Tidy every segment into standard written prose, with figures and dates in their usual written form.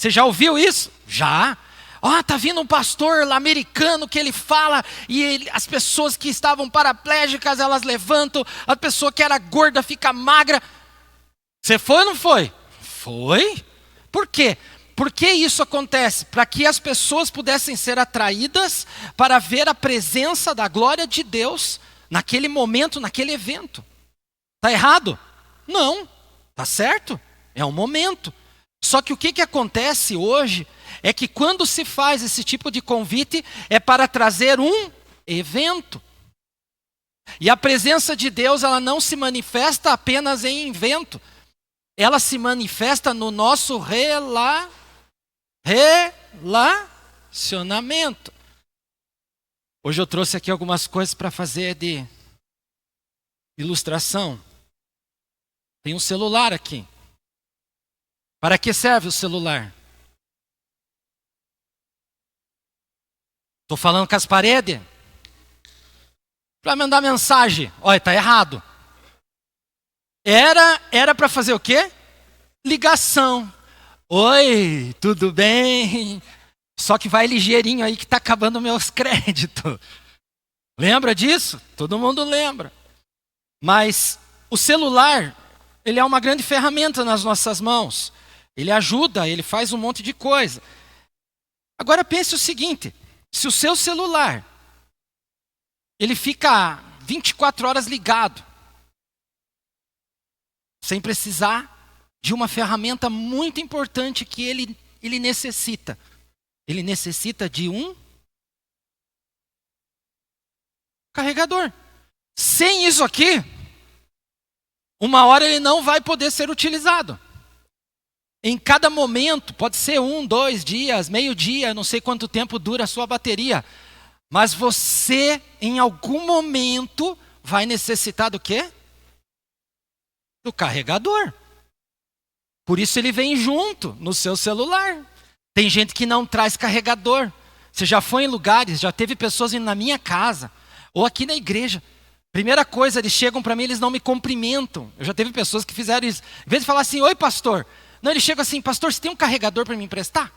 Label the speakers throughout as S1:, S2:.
S1: Você já ouviu isso? Já. Tá vindo um pastor lá americano que ele fala e as pessoas que estavam paraplégicas, elas levantam, a pessoa que era gorda fica magra. Você foi ou não foi? Foi. Por quê? Por que isso acontece? Para que as pessoas pudessem ser atraídas para ver a presença da glória de Deus naquele momento, naquele evento. Está errado? Não. Está certo? É um momento. Só que o que acontece hoje é que quando se faz esse tipo de convite é para trazer um evento. E a presença de Deus, ela não se manifesta apenas em evento. Ela se manifesta no nosso relacionamento. Hoje eu trouxe aqui algumas coisas para fazer de ilustração. Tem um celular aqui. Para que serve o celular? Estou falando com as paredes? Para mandar mensagem. Olha, está errado. Era para fazer o quê? Ligação. Oi, tudo bem? Só que vai ligeirinho aí que está acabando meus créditos. Lembra disso? Todo mundo lembra. Mas o celular, ele é uma grande ferramenta nas nossas mãos. Ele ajuda, ele faz um monte de coisa. Agora pense o seguinte, se o seu celular, ele fica 24 horas ligado, sem precisar de uma ferramenta muito importante que ele necessita. Ele necessita de um carregador. Sem isso aqui, uma hora ele não vai poder ser utilizado. Em cada momento, pode ser 1, 2 dias, meio-dia, não sei quanto tempo dura a sua bateria. Mas você, em algum momento, vai necessitar do quê? Do carregador. Por isso ele vem junto no seu celular. Tem gente que não traz carregador. Você já foi em lugares, já teve pessoas indo na minha casa, ou aqui na igreja. Primeira coisa, eles chegam para mim, eles não me cumprimentam. Eu já teve pessoas que fizeram isso. Em vez de falar assim, oi pastor. Não, eles chegam assim, pastor, você tem um carregador para me emprestar?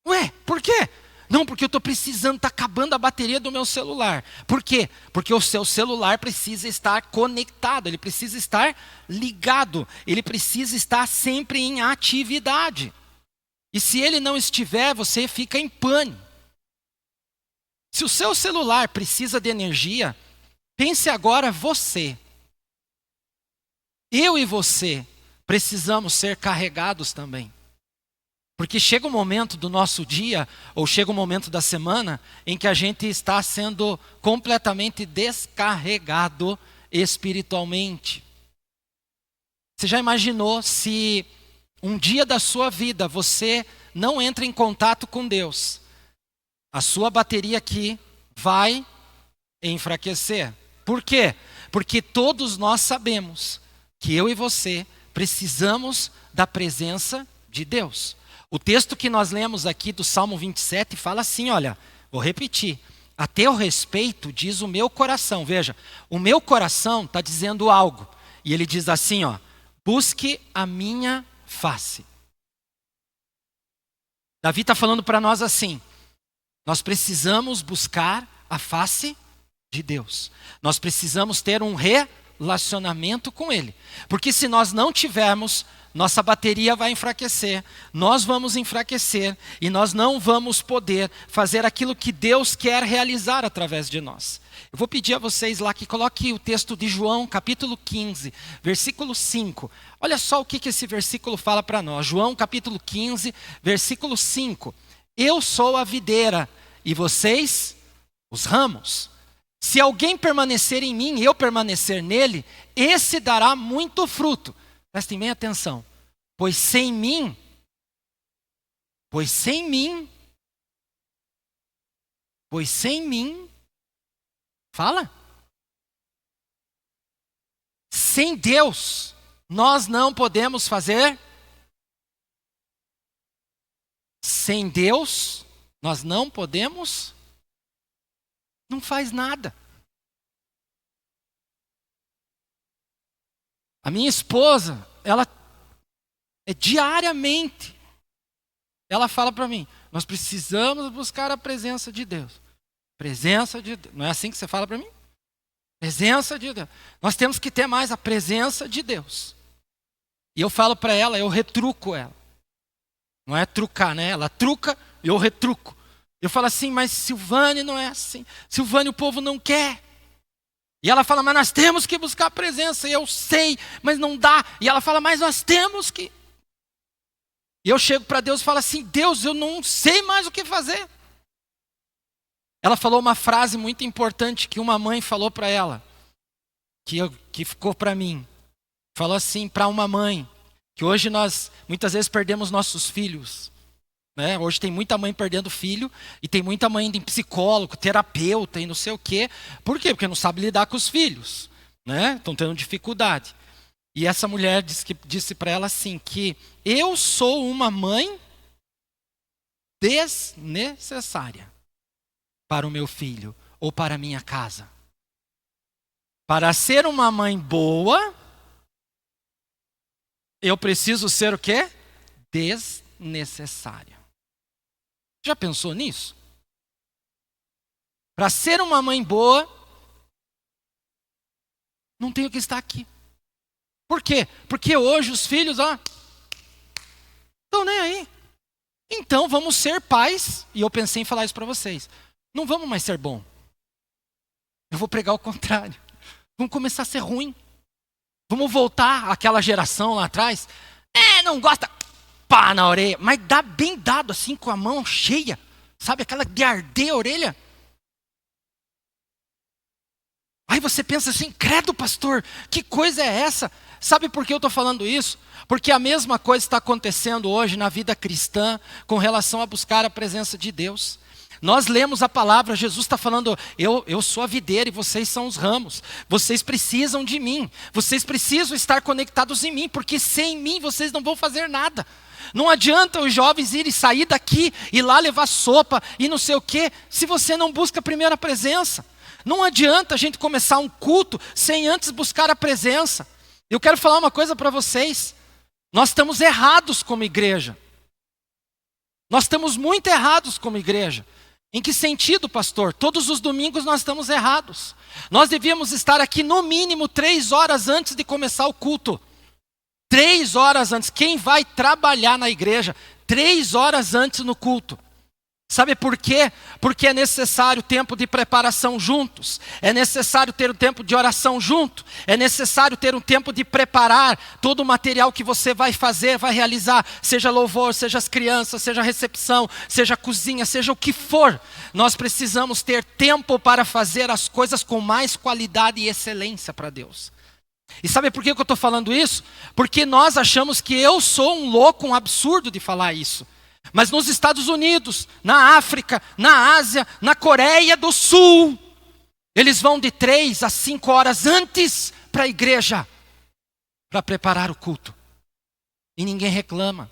S1: Ué, por quê? Não, porque eu estou precisando, está acabando a bateria do meu celular. Por quê? Porque o seu celular precisa estar conectado, ele precisa estar ligado, ele precisa estar sempre em atividade. E se ele não estiver, você fica em pane. Se o seu celular precisa de energia, pense agora você. Eu e você precisamos ser carregados também. Porque chega um momento do nosso dia, ou chega um momento da semana, em que a gente está sendo completamente descarregado espiritualmente. Você já imaginou se um dia da sua vida você não entra em contato com Deus? A sua bateria aqui vai enfraquecer. Por quê? Porque todos nós sabemos que eu e você precisamos da presença de Deus. O texto que nós lemos aqui do Salmo 27 fala assim, olha, vou repetir. A teu respeito diz o meu coração. Veja, o meu coração está dizendo algo. E ele diz assim, ó, busque a minha face. Davi está falando para nós assim, nós precisamos buscar a face de Deus. Nós precisamos ter um relacionamento com Ele. Porque se nós não tivermos, nossa bateria vai enfraquecer, nós vamos enfraquecer e nós não vamos poder fazer aquilo que Deus quer realizar através de nós. Eu vou pedir a vocês lá que coloquem o texto de João, capítulo 15, versículo 5. Olha só o que esse versículo fala para nós. João, capítulo 15, versículo 5. Eu sou a videira e vocês os ramos. Se alguém permanecer em mim e eu permanecer nele, esse dará muito fruto. Prestem bem atenção. Pois sem mim, fala. Sem Deus, nós não podemos fazer. Sem Deus, nós não podemos. Não faz nada. A minha esposa, ela É diariamente. Ela fala para mim, nós precisamos buscar a presença de Deus. Presença de Deus. Não é assim que você fala para mim? Presença de Deus. Nós temos que ter mais a presença de Deus. E eu falo para ela, eu retruco ela. Não é trucar, né? Ela truca e eu retruco. Eu falo assim, mas Silvane não é assim. Silvane, o povo não quer. E ela fala, mas nós temos que buscar a presença. E eu sei, mas não dá. E ela fala, mas nós temos que. E eu chego para Deus e falo assim, Deus, eu não sei mais o que fazer. Ela falou uma frase muito importante que uma mãe falou para ela, que ficou para mim. Falou assim para uma mãe, que hoje nós muitas vezes perdemos nossos filhos. Né? Hoje tem muita mãe perdendo filho, e tem muita mãe indo em psicólogo, terapeuta e não sei o quê. Por quê? Porque não sabe lidar com os filhos. Né? Estão tendo dificuldade. E essa mulher disse para ela assim, que eu sou uma mãe desnecessária para o meu filho ou para a minha casa. Para ser uma mãe boa, eu preciso ser o quê? Desnecessária. Já pensou nisso? Para ser uma mãe boa, não tenho que estar aqui. Por quê? Porque hoje os filhos, estão nem aí. Então vamos ser pais, e eu pensei em falar isso para vocês. Não vamos mais ser bom. Eu vou pregar o contrário. Vamos começar a ser ruim. Vamos voltar àquela geração lá atrás. Não gosta, pá na orelha. Mas dá bem dado assim, com a mão cheia. Sabe, aquela de arder a orelha. Aí você pensa assim, credo pastor, que coisa é essa? Sabe por que eu estou falando isso? Porque a mesma coisa está acontecendo hoje na vida cristã com relação a buscar a presença de Deus. Nós lemos a palavra, Jesus está falando, eu sou a videira e vocês são os ramos. Vocês precisam de mim, vocês precisam estar conectados em mim, porque sem mim vocês não vão fazer nada. Não adianta os jovens irem sair daqui e lá levar sopa e não sei o quê, se você não busca primeiro a presença. Não adianta a gente começar um culto sem antes buscar a presença. Eu quero falar uma coisa para vocês. Nós estamos errados como igreja. Nós estamos muito errados como igreja. Em que sentido, pastor? Todos os domingos nós estamos errados. Nós devíamos estar aqui no mínimo 3 horas antes de começar o culto. 3 horas antes. Quem vai trabalhar na igreja? 3 horas antes no culto. Sabe por quê? Porque é necessário tempo de preparação juntos. É necessário ter um tempo de oração junto. É necessário ter um tempo de preparar todo o material que você vai fazer, vai realizar. Seja louvor, seja as crianças, seja a recepção, seja a cozinha, seja o que for. Nós precisamos ter tempo para fazer as coisas com mais qualidade e excelência para Deus. E sabe por que eu estou falando isso? Porque nós achamos que eu sou um louco, um absurdo de falar isso. Mas nos Estados Unidos, na África, na Ásia, na Coreia do Sul, eles vão de 3 a 5 horas antes para a igreja, para preparar o culto. E ninguém reclama.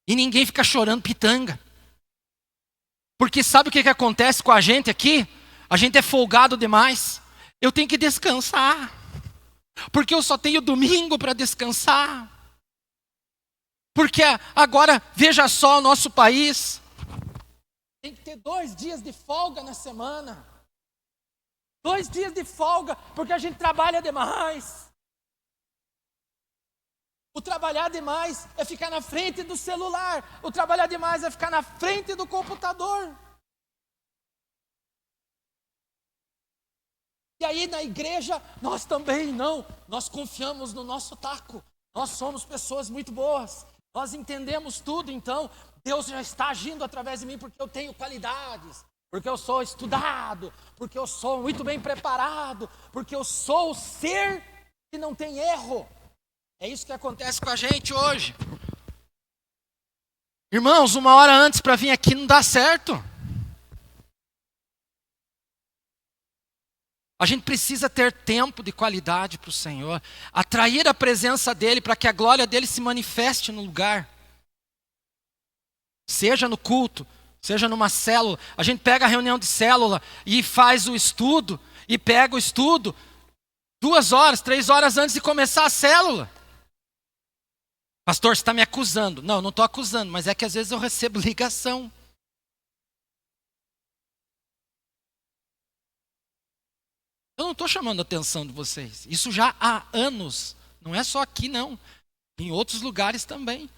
S1: E ninguém fica chorando pitanga. Porque sabe o que acontece com a gente aqui? A gente é folgado demais. Eu tenho que descansar. Porque eu só tenho domingo para descansar. Porque agora, veja só o nosso país. Tem que ter 2 dias de folga na semana. 2 dias de folga, porque a gente trabalha demais. O trabalhar demais é ficar na frente do celular. O trabalhar demais é ficar na frente do computador. E aí na igreja, nós também não. Nós confiamos no nosso taco. Nós somos pessoas muito boas. Nós entendemos tudo, então Deus já está agindo através de mim porque eu tenho qualidades, porque eu sou estudado, porque eu sou muito bem preparado, porque eu sou o ser que não tem erro. É isso que acontece com a gente hoje. Irmãos, 1 hora antes para vir aqui não dá certo. A gente precisa ter tempo de qualidade para o Senhor, atrair a presença dEle para que a glória dEle se manifeste no lugar. Seja no culto, seja numa célula. A gente pega a reunião de célula e faz o estudo, e pega o estudo 2 horas, 3 horas antes de começar a célula. Pastor, você está me acusando. Não, eu não estou acusando, mas é que às vezes eu recebo ligação. Eu não estou chamando a atenção de vocês. Isso já há anos. Não é só aqui, não. Em outros lugares também.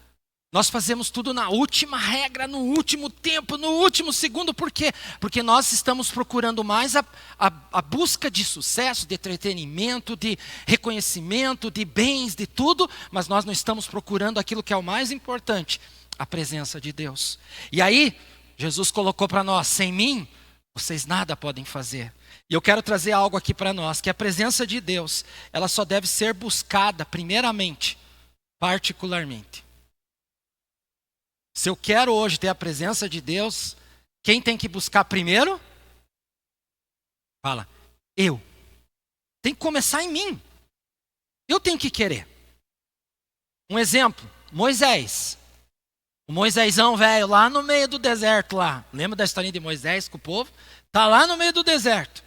S1: Nós fazemos tudo na última regra, no último tempo, no último segundo. Por quê? Porque nós estamos procurando mais a busca de sucesso, de entretenimento, de reconhecimento, de bens, de tudo. Mas nós não estamos procurando aquilo que é o mais importante, a presença de Deus. E aí, Jesus colocou para nós, sem mim, vocês nada podem fazer. E eu quero trazer algo aqui para nós, que a presença de Deus, ela só deve ser buscada, primeiramente, particularmente. Se eu quero hoje ter a presença de Deus, quem tem que buscar primeiro? Fala, eu. Tem que começar em mim. Eu tenho que querer. Um exemplo, Moisés. O Moisésão velho lá no meio do deserto lá. Lembra da historinha de Moisés com o povo? Está lá no meio do deserto.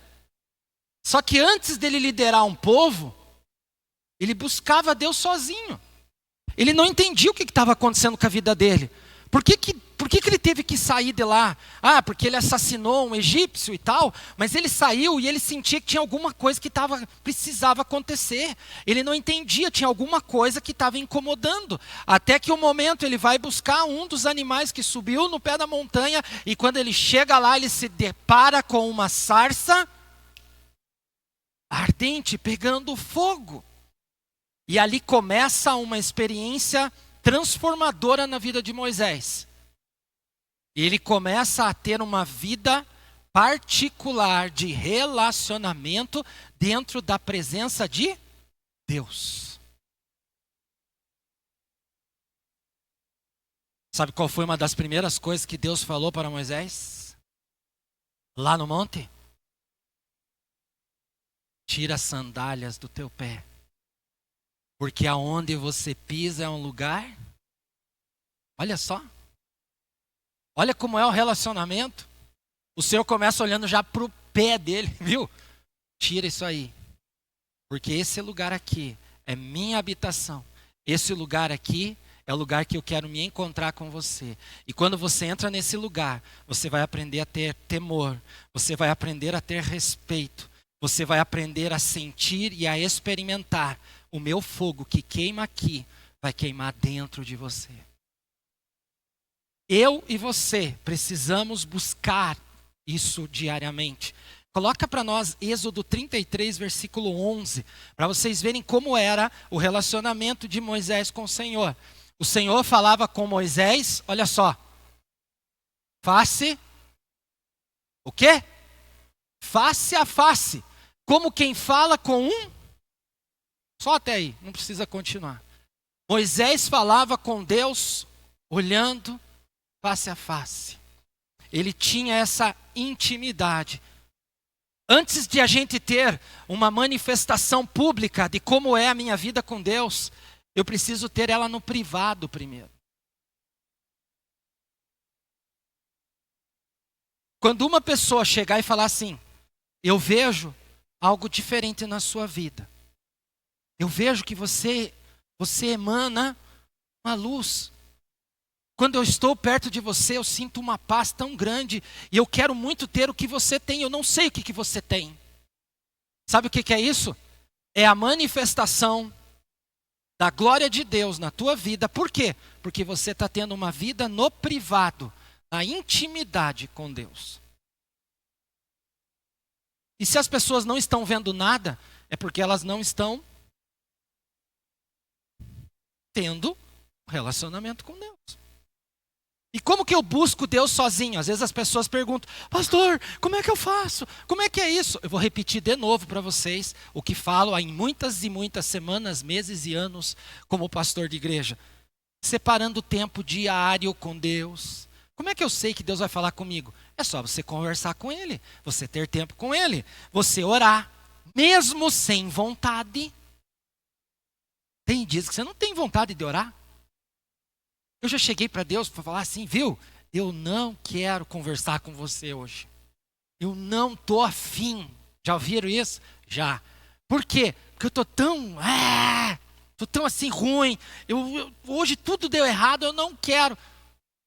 S1: Só que antes dele liderar um povo, ele buscava Deus sozinho. Ele não entendia o que estava acontecendo com a vida dele. Por que ele teve que sair de lá? Ah, porque ele assassinou um egípcio e tal, mas ele saiu e ele sentia que tinha alguma coisa que precisava acontecer. Ele não entendia, tinha alguma coisa que estava incomodando. Até que um momento ele vai buscar um dos animais que subiu no pé da montanha e quando ele chega lá, ele se depara com uma sarça ardente, pegando fogo. E ali começa uma experiência transformadora na vida de Moisés. Ele começa a ter uma vida particular de relacionamento dentro da presença de Deus. Sabe qual foi uma das primeiras coisas que Deus falou para Moisés? Lá no monte? Tira as sandálias do teu pé. Porque aonde você pisa é um lugar. Olha só. Olha como é o relacionamento. O Senhor começa olhando já para o pé dele, viu? Tira isso aí. Porque esse lugar aqui é minha habitação. Esse lugar aqui é o lugar que eu quero me encontrar com você. E quando você entra nesse lugar, você vai aprender a ter temor. Você vai aprender a ter respeito. Você vai aprender a sentir e a experimentar. O meu fogo que queima aqui, vai queimar dentro de você. Eu e você precisamos buscar isso diariamente. Coloca para nós Êxodo 33, versículo 11, para vocês verem como era o relacionamento de Moisés com o Senhor. O Senhor falava com Moisés, olha só, face, o quê? Face a face, como quem fala com um. Só até aí, não precisa continuar. Moisés falava com Deus, olhando face a face. Ele tinha essa intimidade. Antes de a gente ter uma manifestação pública de como é a minha vida com Deus, eu preciso ter ela no privado primeiro. Quando uma pessoa chegar e falar assim, eu vejo algo diferente na sua vida. Eu vejo que você emana uma luz. Quando eu estou perto de você, eu sinto uma paz tão grande. E eu quero muito ter o que você tem. Eu não sei o que você tem. Sabe o que é isso? É a manifestação da glória de Deus na tua vida. Por quê? Porque você está tendo uma vida no privado, na intimidade com Deus. E se as pessoas não estão vendo nada, é porque elas não estão tendo um relacionamento com Deus. E como que eu busco Deus sozinho? Às vezes as pessoas perguntam, pastor, como é que eu faço? Como é que é isso? Eu vou repetir de novo para vocês o que falo há em muitas e muitas semanas, meses e anos como pastor de igreja. Separando tempo diário com Deus. Como é que eu sei que Deus vai falar comigo? É só você conversar com Ele, você ter tempo com Ele, você orar, mesmo sem vontade. Tem dias que você não tem vontade de orar. Eu já cheguei para Deus para falar assim, viu? Eu não quero conversar com você hoje. Eu não estou afim. Já ouviram isso? Já. Por quê? Porque eu estou tão... Estou tão assim ruim, hoje tudo deu errado, eu não quero.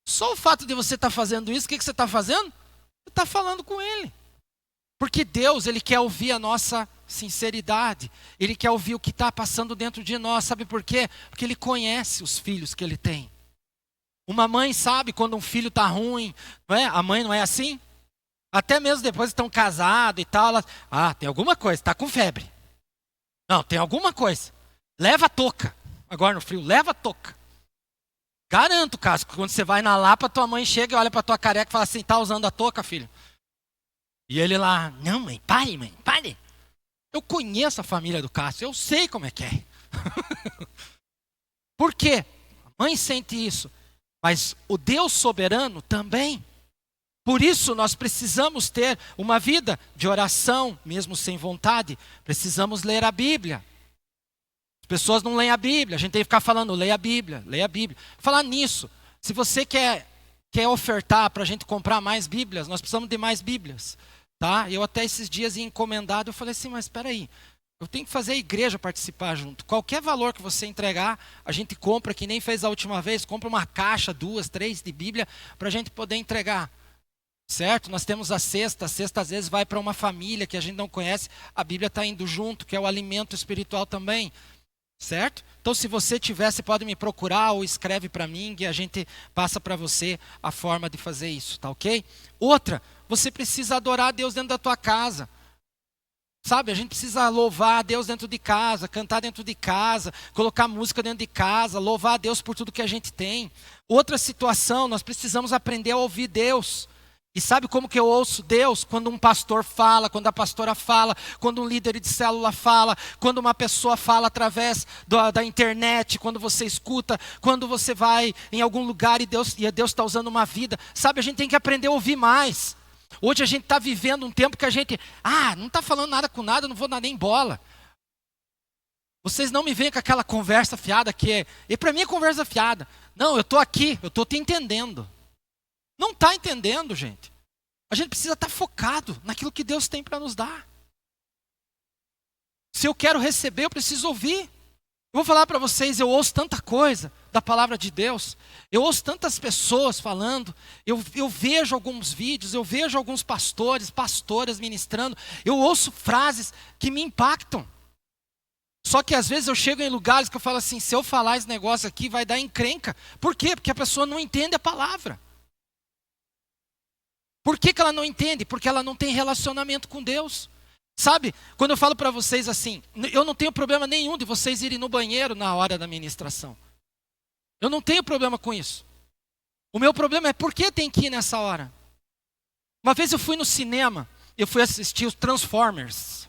S1: Só o fato de você estar fazendo isso, o que você está fazendo? Você está falando com Ele. Porque Deus, Ele quer ouvir a nossa sinceridade. Ele quer ouvir o que está passando dentro de nós. Sabe por quê? Porque Ele conhece os filhos que Ele tem. Uma mãe sabe quando um filho está ruim, não é? A mãe não é assim? Até mesmo depois estão casados e tal. Tem alguma coisa, está com febre. Não, tem alguma coisa. Leva a touca. Agora no frio, leva a touca. Garanto, Cássio, que quando você vai na Lapa, tua mãe chega e olha para tua careca e fala assim, tá usando a touca, filho? E ele lá, não mãe, pare. Eu conheço a família do Cássio, eu sei como é que é. Por quê? A mãe sente isso, mas o Deus soberano também. Por isso nós precisamos ter uma vida de oração, mesmo sem vontade. Precisamos ler a Bíblia. As pessoas não leem a Bíblia, a gente tem que ficar falando, leia a Bíblia. Falar nisso, se você quer ofertar para a gente comprar mais Bíblias, nós precisamos de mais Bíblias. Tá? Eu até esses dias ia encomendado, eu falei assim, mas espera aí, eu tenho que fazer a igreja participar junto. Qualquer valor que você entregar, a gente compra, que nem fez a última vez, compra uma caixa, 2, 3 de Bíblia, para a gente poder entregar. Certo? Nós temos a cesta às vezes vai para uma família que a gente não conhece, a Bíblia está indo junto, que é o alimento espiritual também. Certo? Então se você tiver, você pode me procurar ou escreve para mim e a gente passa para você a forma de fazer isso, tá ok? Outra, você precisa adorar a Deus dentro da tua casa. Sabe, a gente precisa louvar a Deus dentro de casa, cantar dentro de casa, colocar música dentro de casa, louvar a Deus por tudo que a gente tem. Outra situação, nós precisamos aprender a ouvir Deus. E sabe como que eu ouço Deus? Quando um pastor fala, quando a pastora fala, quando um líder de célula fala, quando uma pessoa fala através da internet, quando você escuta, quando você vai em algum lugar e Deus está usando uma vida. Sabe, a gente tem que aprender a ouvir mais. Hoje a gente está vivendo um tempo que a gente, não está falando nada com nada, não vou dar nem bola. Vocês não me veem com aquela conversa fiada e para mim é conversa fiada. Não, eu estou aqui, eu estou te entendendo. Não está entendendo, gente. A gente precisa estar focado naquilo que Deus tem para nos dar. Se eu quero receber, eu preciso ouvir. Eu vou falar para vocês, eu ouço tanta coisa da palavra de Deus. Eu ouço tantas pessoas falando. Eu vejo alguns vídeos, eu vejo alguns pastoras ministrando. Eu ouço frases que me impactam. Só que às vezes eu chego em lugares que eu falo assim, se eu falar esse negócio aqui vai dar encrenca. Por quê? Porque a pessoa não entende a palavra. Por que ela não entende? Porque ela não tem relacionamento com Deus. Sabe, quando eu falo para vocês assim, eu não tenho problema nenhum de vocês irem no banheiro na hora da ministração. Eu não tenho problema com isso. O meu problema é por que tem que ir nessa hora? Uma vez eu fui no cinema, eu fui assistir os Transformers.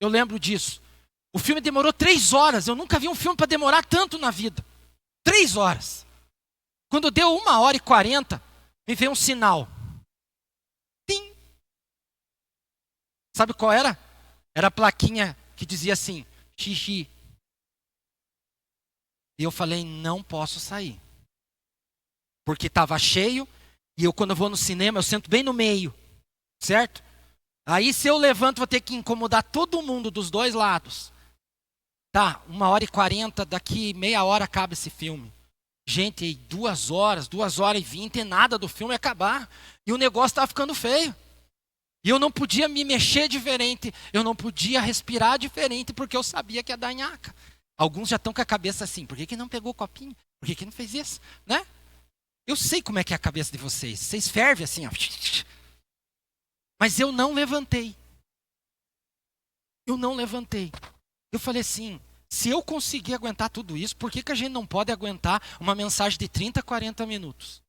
S1: Eu lembro disso. O filme demorou 3 horas, eu nunca vi um filme para demorar tanto na vida. 3 horas. Quando deu 1h40, me veio um sinal. Sabe qual era? Era a plaquinha que dizia assim, xixi. E eu falei, não posso sair. Porque estava cheio, e quando eu vou no cinema, eu sento bem no meio. Certo? Aí se eu levanto, vou ter que incomodar todo mundo dos dois lados. Tá, 1h40, daqui meia hora acaba esse filme. Gente, 2 horas, 2h20, nada do filme acabar. E o negócio estava ficando feio. E eu não podia me mexer diferente, eu não podia respirar diferente, porque eu sabia que ia dar nhaca. Alguns já estão com a cabeça assim, por que não pegou o copinho? Por que não fez isso? Né? Eu sei como é que é a cabeça de vocês fervem assim, ó. Mas eu não levantei. Eu falei assim, se eu conseguir aguentar tudo isso, por que a gente não pode aguentar uma mensagem de 30, 40 minutos?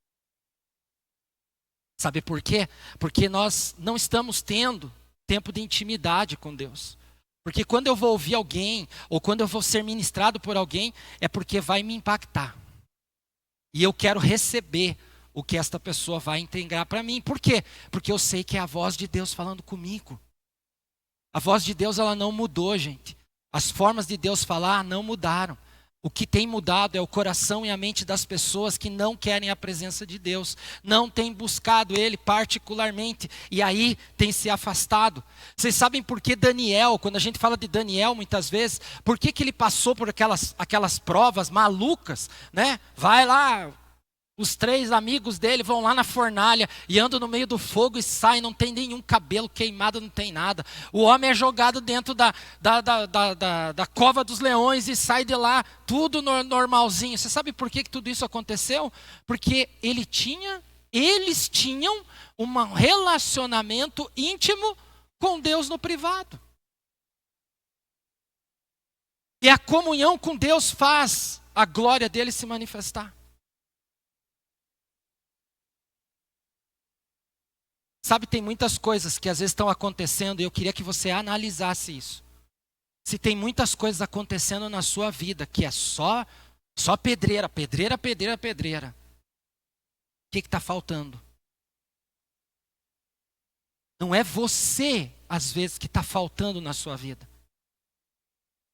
S1: Sabe por quê? Porque nós não estamos tendo tempo de intimidade com Deus. Porque quando eu vou ouvir alguém, ou quando eu vou ser ministrado por alguém, é porque vai me impactar. E eu quero receber o que esta pessoa vai entregar para mim. Por quê? Porque eu sei que é a voz de Deus falando comigo. A voz de Deus, ela não mudou, gente. As formas de Deus falar não mudaram. O que tem mudado é o coração e a mente das pessoas que não querem a presença de Deus, não têm buscado Ele particularmente, e aí tem se afastado. Vocês sabem por que Daniel, quando a gente fala de Daniel muitas vezes, por que ele passou por aquelas provas malucas, né? Vai lá, os 3 amigos dele vão lá na fornalha e andam no meio do fogo e saem, não tem nenhum cabelo queimado, não tem nada. O homem é jogado dentro da cova dos leões e sai de lá tudo normalzinho. Você sabe por que tudo isso aconteceu? Porque eles tinham um relacionamento íntimo com Deus no privado. E a comunhão com Deus faz a glória dele se manifestar. Sabe, tem muitas coisas que às vezes estão acontecendo e eu queria que você analisasse isso. Se tem muitas coisas acontecendo na sua vida que é só pedreira. O que está faltando? Não é você, às vezes, que está faltando na sua vida.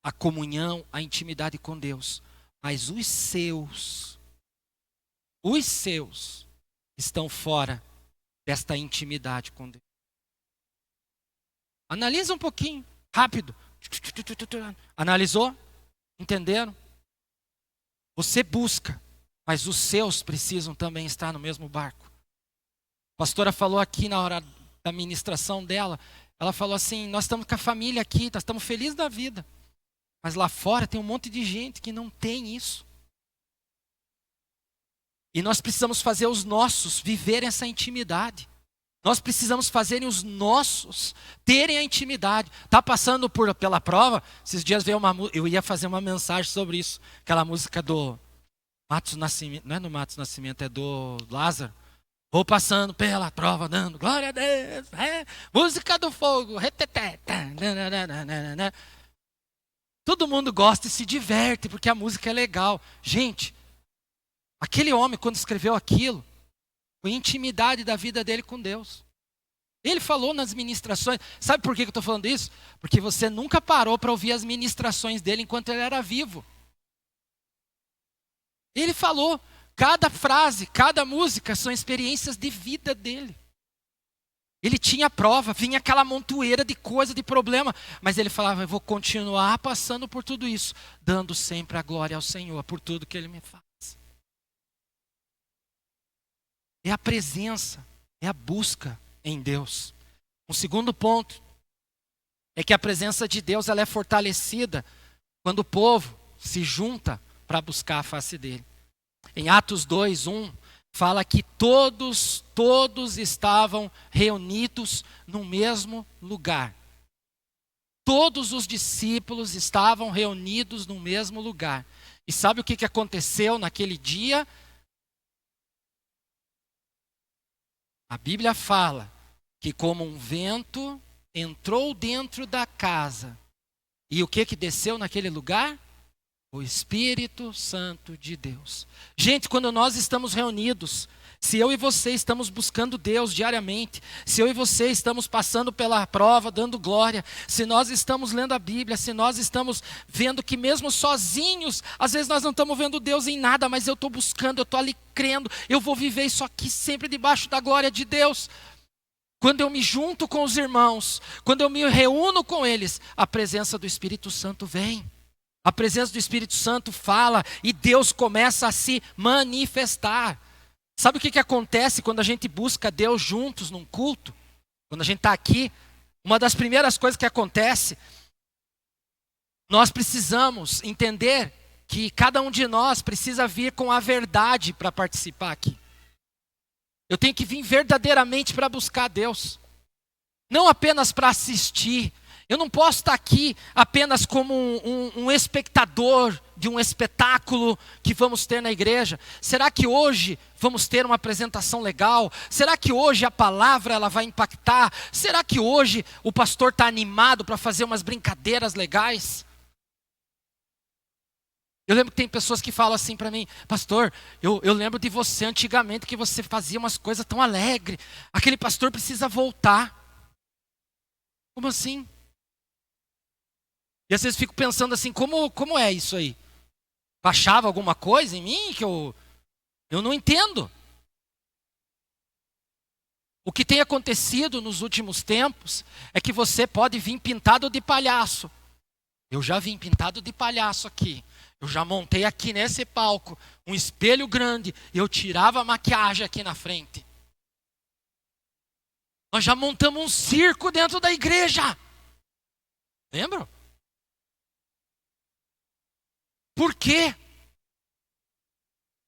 S1: A comunhão, a intimidade com Deus. Mas os seus estão fora desta intimidade com Deus. Analisa um pouquinho, rápido. Analisou? Entenderam? Você busca, mas os seus precisam também estar no mesmo barco. A pastora falou aqui na hora da ministração dela, ela falou assim, nós estamos com a família aqui, nós estamos felizes da vida. Mas lá fora tem um monte de gente que não tem isso. E nós precisamos fazer os nossos viverem essa intimidade. Nós precisamos fazer os nossos terem a intimidade. Está passando pela prova? Esses dias eu ia fazer uma mensagem sobre isso. Aquela música do Matos Nascimento, não é do Matos Nascimento, é do Lázaro. Vou passando pela prova, dando glória a Deus. Música do fogo. Todo mundo gosta e se diverte porque a música é legal. Gente, aquele homem, quando escreveu aquilo, foi a intimidade da vida dele com Deus. Ele falou nas ministrações. Sabe por que eu estou falando isso? Porque você nunca parou para ouvir as ministrações dele enquanto ele era vivo. Ele falou, cada frase, cada música são experiências de vida dele. Ele tinha prova, vinha aquela montoeira de coisa, de problema, mas ele falava, eu vou continuar passando por tudo isso, dando sempre a glória ao Senhor, por tudo que Ele me faz. É a presença, é a busca em Deus. Um segundo ponto é que a presença de Deus ela é fortalecida quando o povo se junta para buscar a face dele. Em Atos 2:1 fala que todos estavam reunidos no mesmo lugar. Todos os discípulos estavam reunidos no mesmo lugar. E sabe o que aconteceu naquele dia? A Bíblia fala que como um vento entrou dentro da casa. E o que desceu naquele lugar? O Espírito Santo de Deus. Gente, quando nós estamos reunidos, se eu e você estamos buscando Deus diariamente, se eu e você estamos passando pela prova, dando glória, se nós estamos lendo a Bíblia, se nós estamos vendo que mesmo sozinhos, às vezes nós não estamos vendo Deus em nada, mas eu estou buscando, eu estou ali crendo, eu vou viver isso aqui sempre debaixo da glória de Deus. Quando eu me junto com os irmãos, quando eu me reúno com eles, a presença do Espírito Santo vem. A presença do Espírito Santo fala e Deus começa a se manifestar. Sabe o que acontece quando a gente busca Deus juntos num culto? Quando a gente está aqui, uma das primeiras coisas que acontece, nós precisamos entender que cada um de nós precisa vir com a verdade para participar aqui. Eu tenho que vir verdadeiramente para buscar Deus. Não apenas para assistir. Eu não posso estar aqui apenas como um espectador de um espetáculo que vamos ter na igreja. Será que hoje vamos ter uma apresentação legal? Será que hoje a palavra ela vai impactar? Será que hoje o pastor está animado para fazer umas brincadeiras legais? Eu lembro que tem pessoas que falam assim para mim, pastor, eu lembro de você antigamente que você fazia umas coisas tão alegres. Aquele pastor precisa voltar. Como assim? E às vezes fico pensando assim, como é isso aí? Baixava alguma coisa em mim que eu não entendo. O que tem acontecido nos últimos tempos é que você pode vir pintado de palhaço. Eu já vim pintado de palhaço aqui. Eu já montei aqui nesse palco um espelho grande e eu tirava a maquiagem aqui na frente. Nós já montamos um circo dentro da igreja. Lembram? Por quê?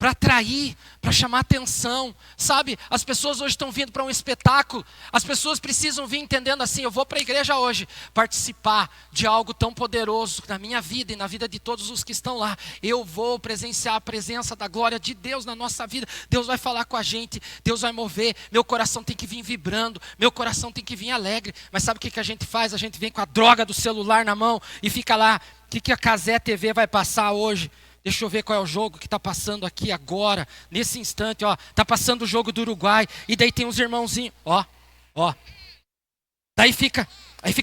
S1: Para atrair, para chamar atenção, sabe? As pessoas hoje estão vindo para um espetáculo, as pessoas precisam vir entendendo assim, eu vou para a igreja hoje, participar de algo tão poderoso na minha vida e na vida de todos os que estão lá. Eu vou presenciar a presença da glória de Deus na nossa vida, Deus vai falar com a gente, Deus vai mover, meu coração tem que vir vibrando, meu coração tem que vir alegre. Mas sabe o que a gente faz? A gente vem com a droga do celular na mão e fica lá, o que a Cazé TV vai passar hoje? Deixa eu ver qual é o jogo que está passando aqui agora, nesse instante, ó. Está passando o jogo do Uruguai, e daí tem uns irmãozinhos, ó. Daí fica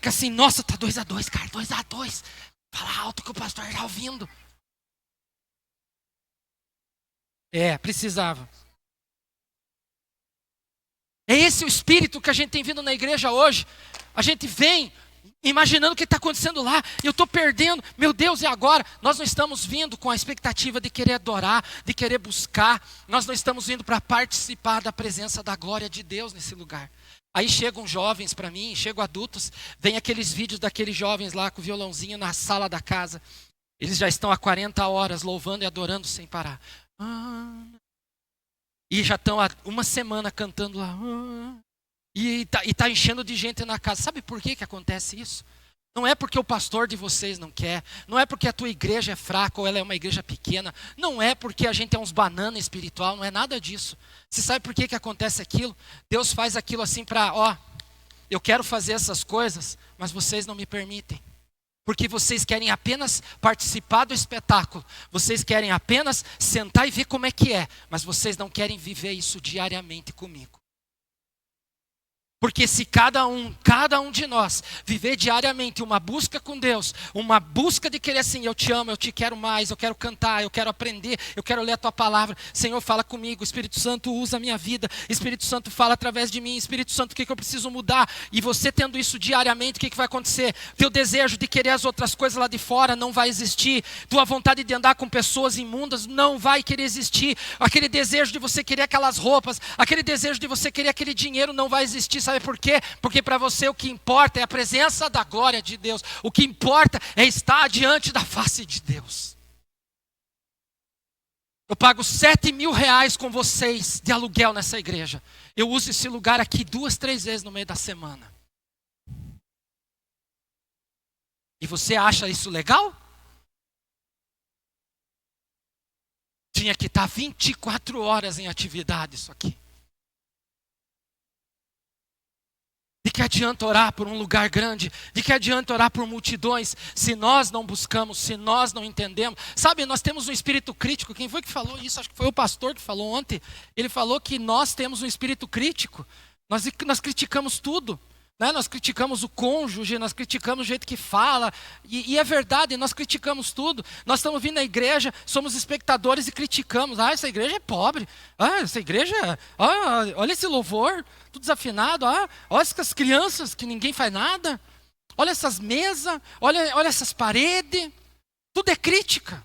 S1: assim, nossa, tá 2-2, cara, 2-2. Fala alto que o pastor está ouvindo. Precisava. É esse o espírito que a gente tem vindo na igreja hoje. A gente vem imaginando o que está acontecendo lá, e eu estou perdendo, meu Deus, e agora? Nós não estamos vindo com a expectativa de querer adorar, de querer buscar, nós não estamos vindo para participar da presença da glória de Deus nesse lugar. Aí chegam jovens para mim, chegam adultos, vem aqueles vídeos daqueles jovens lá com o violãozinho na sala da casa, eles já estão há 40 horas louvando e adorando sem parar. E já estão há uma semana cantando lá. E tá enchendo de gente na casa. Sabe por que acontece isso? Não é porque o pastor de vocês não quer. Não é porque a tua igreja é fraca ou ela é uma igreja pequena. Não é porque a gente é uns banana espiritual. Não é nada disso. Você sabe por que acontece aquilo? Deus faz aquilo assim para, eu quero fazer essas coisas, mas vocês não me permitem. Porque vocês querem apenas participar do espetáculo. Vocês querem apenas sentar e ver como é que é. Mas vocês não querem viver isso diariamente comigo. Porque se cada um de nós viver diariamente uma busca com Deus, uma busca de querer assim, eu te amo, eu te quero mais, eu quero cantar, eu quero aprender, eu quero ler a tua palavra, Senhor fala comigo, Espírito Santo usa a minha vida, Espírito Santo fala através de mim, Espírito Santo o que eu preciso mudar? E você tendo isso diariamente, o que vai acontecer? Teu desejo de querer as outras coisas lá de fora não vai existir, tua vontade de andar com pessoas imundas não vai querer existir, aquele desejo de você querer aquelas roupas, aquele desejo de você querer aquele dinheiro não vai existir. Sabe por quê? Porque para você o que importa é a presença da glória de Deus. O que importa é estar diante da face de Deus. Eu pago 7.000 reais com vocês de aluguel nessa igreja. Eu uso esse lugar aqui 2-3 vezes no meio da semana. E você acha isso legal? Tinha que estar 24 horas em atividade isso aqui. De que adianta orar por um lugar grande? De que adianta orar por multidões se nós não buscamos, se nós não entendemos? Sabe, nós temos um espírito crítico. Quem foi que falou isso? Acho que foi o pastor que falou ontem. Ele falou que nós temos um espírito crítico. Nós criticamos tudo. Né? Nós criticamos o cônjuge, nós criticamos o jeito que fala. E é verdade, nós criticamos tudo. Nós estamos vindo na igreja, somos espectadores e criticamos. Essa igreja é pobre. Essa igreja, olha esse louvor, tudo desafinado. Olha essas crianças que ninguém faz nada. Olha essas mesas, olha essas paredes. Tudo é crítica.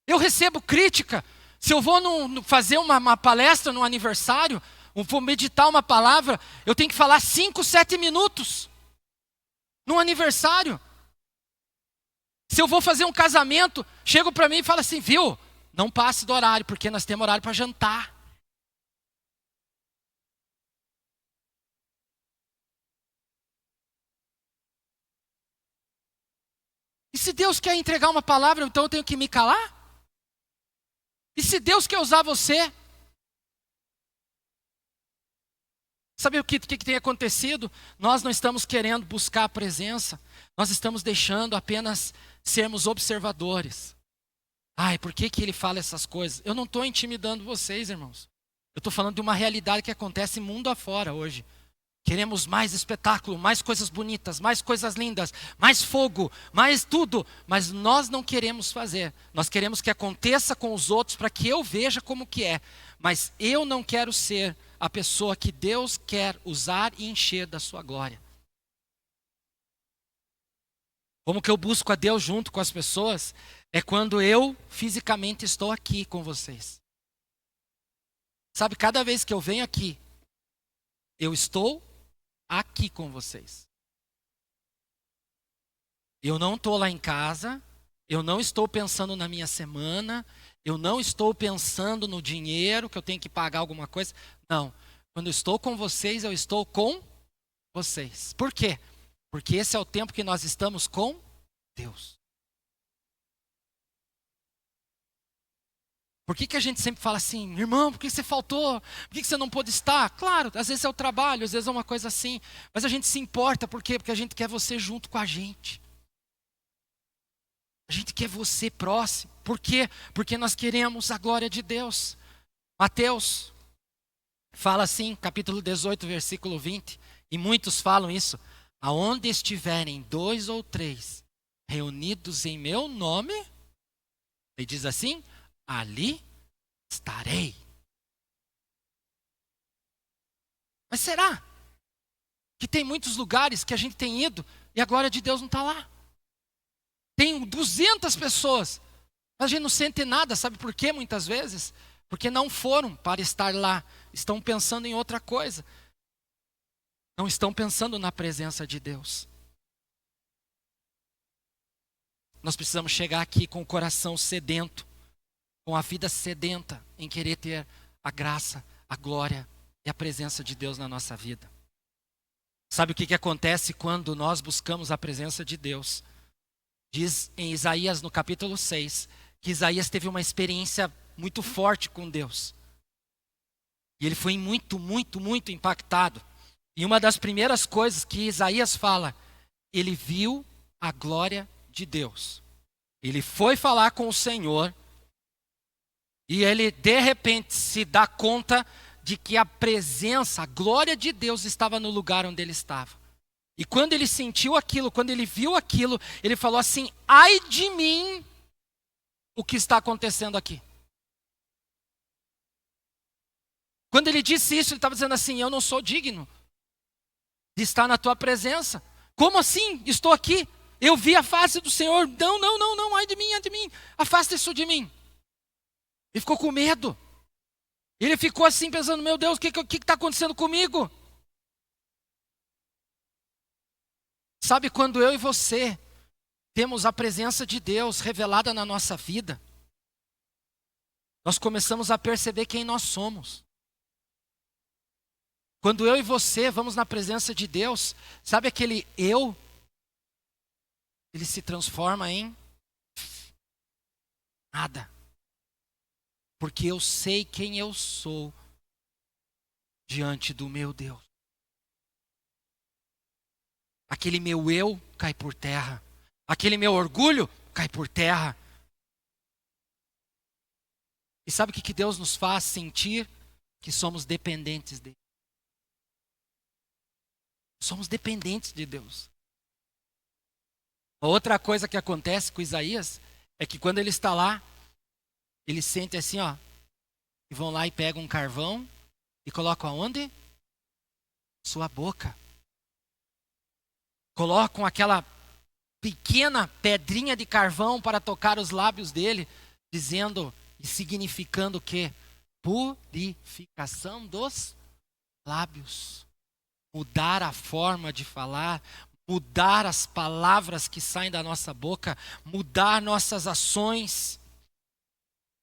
S1: Eu recebo crítica. Se eu vou fazer uma palestra no aniversário, vou meditar uma palavra, eu tenho que falar 5-7 minutos no aniversário. Se eu vou fazer um casamento, chego para mim e falo assim, viu? Não passe do horário, porque nós temos horário para jantar. E se Deus quer entregar uma palavra, então eu tenho que me calar? E se Deus quer usar você? Sabe o que tem acontecido? Nós não estamos querendo buscar a presença. Nós estamos deixando apenas sermos observadores. Por que ele fala essas coisas? Eu não estou intimidando vocês, irmãos. Eu estou falando de uma realidade que acontece mundo afora hoje. Queremos mais espetáculo, mais coisas bonitas, mais coisas lindas, mais fogo, mais tudo. Mas nós não queremos fazer. Nós queremos que aconteça com os outros para que eu veja como que é. Mas eu não quero ser a pessoa que Deus quer usar e encher da sua glória. Como que eu busco a Deus junto com as pessoas? É quando eu fisicamente estou aqui com vocês. Sabe, cada vez que eu venho aqui, eu estou aqui com vocês. Eu não estou lá em casa, eu não estou pensando na minha semana, eu não estou pensando no dinheiro que eu tenho que pagar alguma coisa. Não, quando eu estou com vocês, eu estou com vocês. Por quê? Porque esse é o tempo que nós estamos com Deus. Por que a gente sempre fala assim, irmão, por que você faltou? Por que você não pôde estar? Claro, às vezes é o trabalho, às vezes é uma coisa assim. Mas a gente se importa, por quê? Porque a gente quer você junto com a gente. A gente quer você próximo. Por quê? Porque nós queremos a glória de Deus. Mateus fala assim, capítulo 18, versículo 20. E muitos falam isso. Aonde estiverem 2 ou 3 reunidos em meu nome, ele diz assim, ali estarei. Mas será que tem muitos lugares que a gente tem ido e a glória de Deus não está lá? Tem 200 pessoas, mas a gente não sente nada, sabe por quê muitas vezes? Porque não foram para estar lá, estão pensando em outra coisa. Não estão pensando na presença de Deus. Nós precisamos chegar aqui com o coração sedento, com a vida sedenta em querer ter a graça, a glória e a presença de Deus na nossa vida. Sabe o que acontece quando nós buscamos a presença de Deus? Diz em Isaías, no capítulo 6, que Isaías teve uma experiência muito forte com Deus. E ele foi muito, muito, muito impactado. E uma das primeiras coisas que Isaías fala, ele viu a glória de Deus. Ele foi falar com o Senhor e ele de repente se dá conta de que a presença, a glória de Deus estava no lugar onde ele estava. E quando ele sentiu aquilo, quando ele viu aquilo, ele falou assim, ai de mim, o que está acontecendo aqui? Quando ele disse isso, ele estava dizendo assim, eu não sou digno de estar na tua presença. Como assim? Estou aqui. Eu vi a face do Senhor. Não, não, não, não, ai de mim, afasta isso de mim. Ele ficou com medo. Ele ficou assim pensando, meu Deus, o que está acontecendo comigo? Sabe, quando eu e você temos a presença de Deus revelada na nossa vida, nós começamos a perceber quem nós somos. Quando eu e você vamos na presença de Deus, sabe aquele eu? Ele se transforma em nada. Porque eu sei quem eu sou diante do meu Deus. Aquele meu eu cai por terra. Aquele meu orgulho cai por terra. E sabe o que Deus nos faz sentir? Que somos dependentes dele. Somos dependentes de Deus. Outra coisa que acontece com Isaías é que quando ele está lá, ele sente assim, ó, e vão lá e pegam um carvão e colocam aonde? Sua boca. Colocam aquela pequena pedrinha de carvão para tocar os lábios dele, dizendo e significando o quê? Purificação dos lábios. Mudar a forma de falar, mudar as palavras que saem da nossa boca, mudar nossas ações.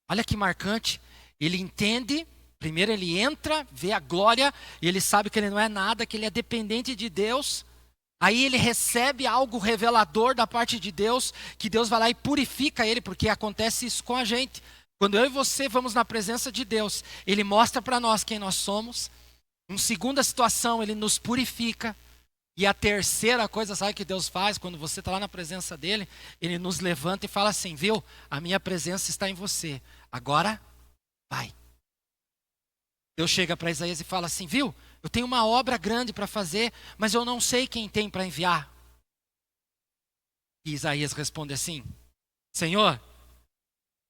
S1: Olha que marcante, ele entende, primeiro ele entra, vê a glória, e ele sabe que ele não é nada, que ele é dependente de Deus. Aí ele recebe algo revelador da parte de Deus, que Deus vai lá e purifica ele, porque acontece isso com a gente. Quando eu e você vamos na presença de Deus, ele mostra para nós quem nós somos. Em segunda situação, ele nos purifica. E a terceira coisa, sabe o que Deus faz? Quando você está lá na presença dele, ele nos levanta e fala assim, viu? A minha presença está em você. Agora, vai. Deus chega para Isaías e fala assim, viu? Eu tenho uma obra grande para fazer, mas eu não sei quem tem para enviar. E Isaías responde assim: Senhor,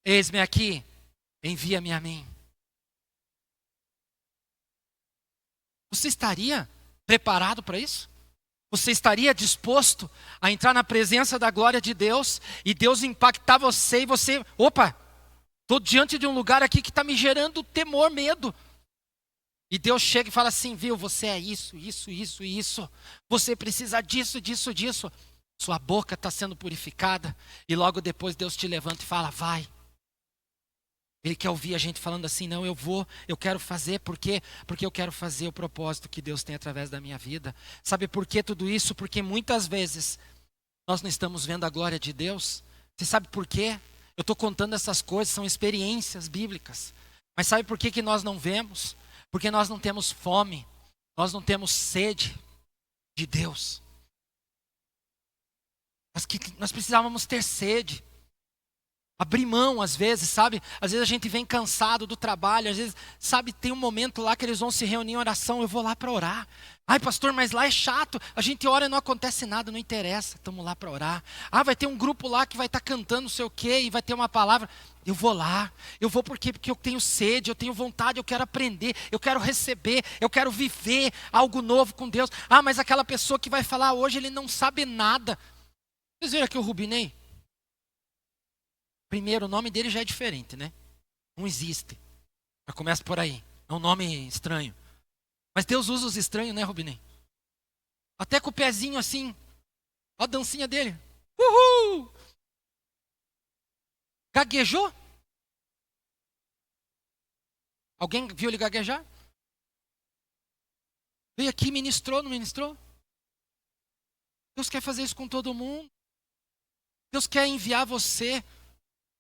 S1: eis-me aqui, envia-me a mim. Você estaria preparado para isso? Você estaria disposto a entrar na presença da glória de Deus e Deus impactar você e você, opa, estou diante de um lugar aqui que está me gerando temor, medo. E Deus chega e fala assim, viu, você é isso, isso, isso e isso. Você precisa disso, disso, disso. Sua boca está sendo purificada. E logo depois Deus te levanta e fala, vai. Ele quer ouvir a gente falando assim, não, eu vou, eu quero fazer. Por quê? Porque eu quero fazer o propósito que Deus tem através da minha vida. Sabe por que tudo isso? Porque muitas vezes nós não estamos vendo a glória de Deus. Você sabe por quê? Eu estou contando essas coisas, são experiências bíblicas. Mas sabe por que nós não vemos? Porque nós não temos fome, nós não temos sede de Deus. Nós precisávamos ter sede. Abrir mão às vezes, sabe? Às vezes a gente vem cansado do trabalho, às vezes, sabe, tem um momento lá que eles vão se reunir em oração, eu vou lá para orar. Ai pastor, mas lá é chato, a gente ora e não acontece nada, não interessa, estamos lá para orar. Ah, vai ter um grupo lá que vai estar cantando não sei o quê e vai ter uma palavra. Eu vou lá, eu vou porque eu tenho sede, eu tenho vontade, eu quero aprender, eu quero receber, eu quero viver algo novo com Deus. Ah, mas aquela pessoa que vai falar hoje, ele não sabe nada. Vocês viram aqui o Rubinei? Primeiro, o nome dele já é diferente, né? Não existe. Já começa por aí. É um nome estranho. Mas Deus usa os estranhos, né, Rubinei? Até com o pezinho assim. Olha a dancinha dele. Uhul! Gaguejou? Alguém viu ele gaguejar? Veio aqui, ministrou, não ministrou? Deus quer fazer isso com todo mundo. Deus quer enviar você.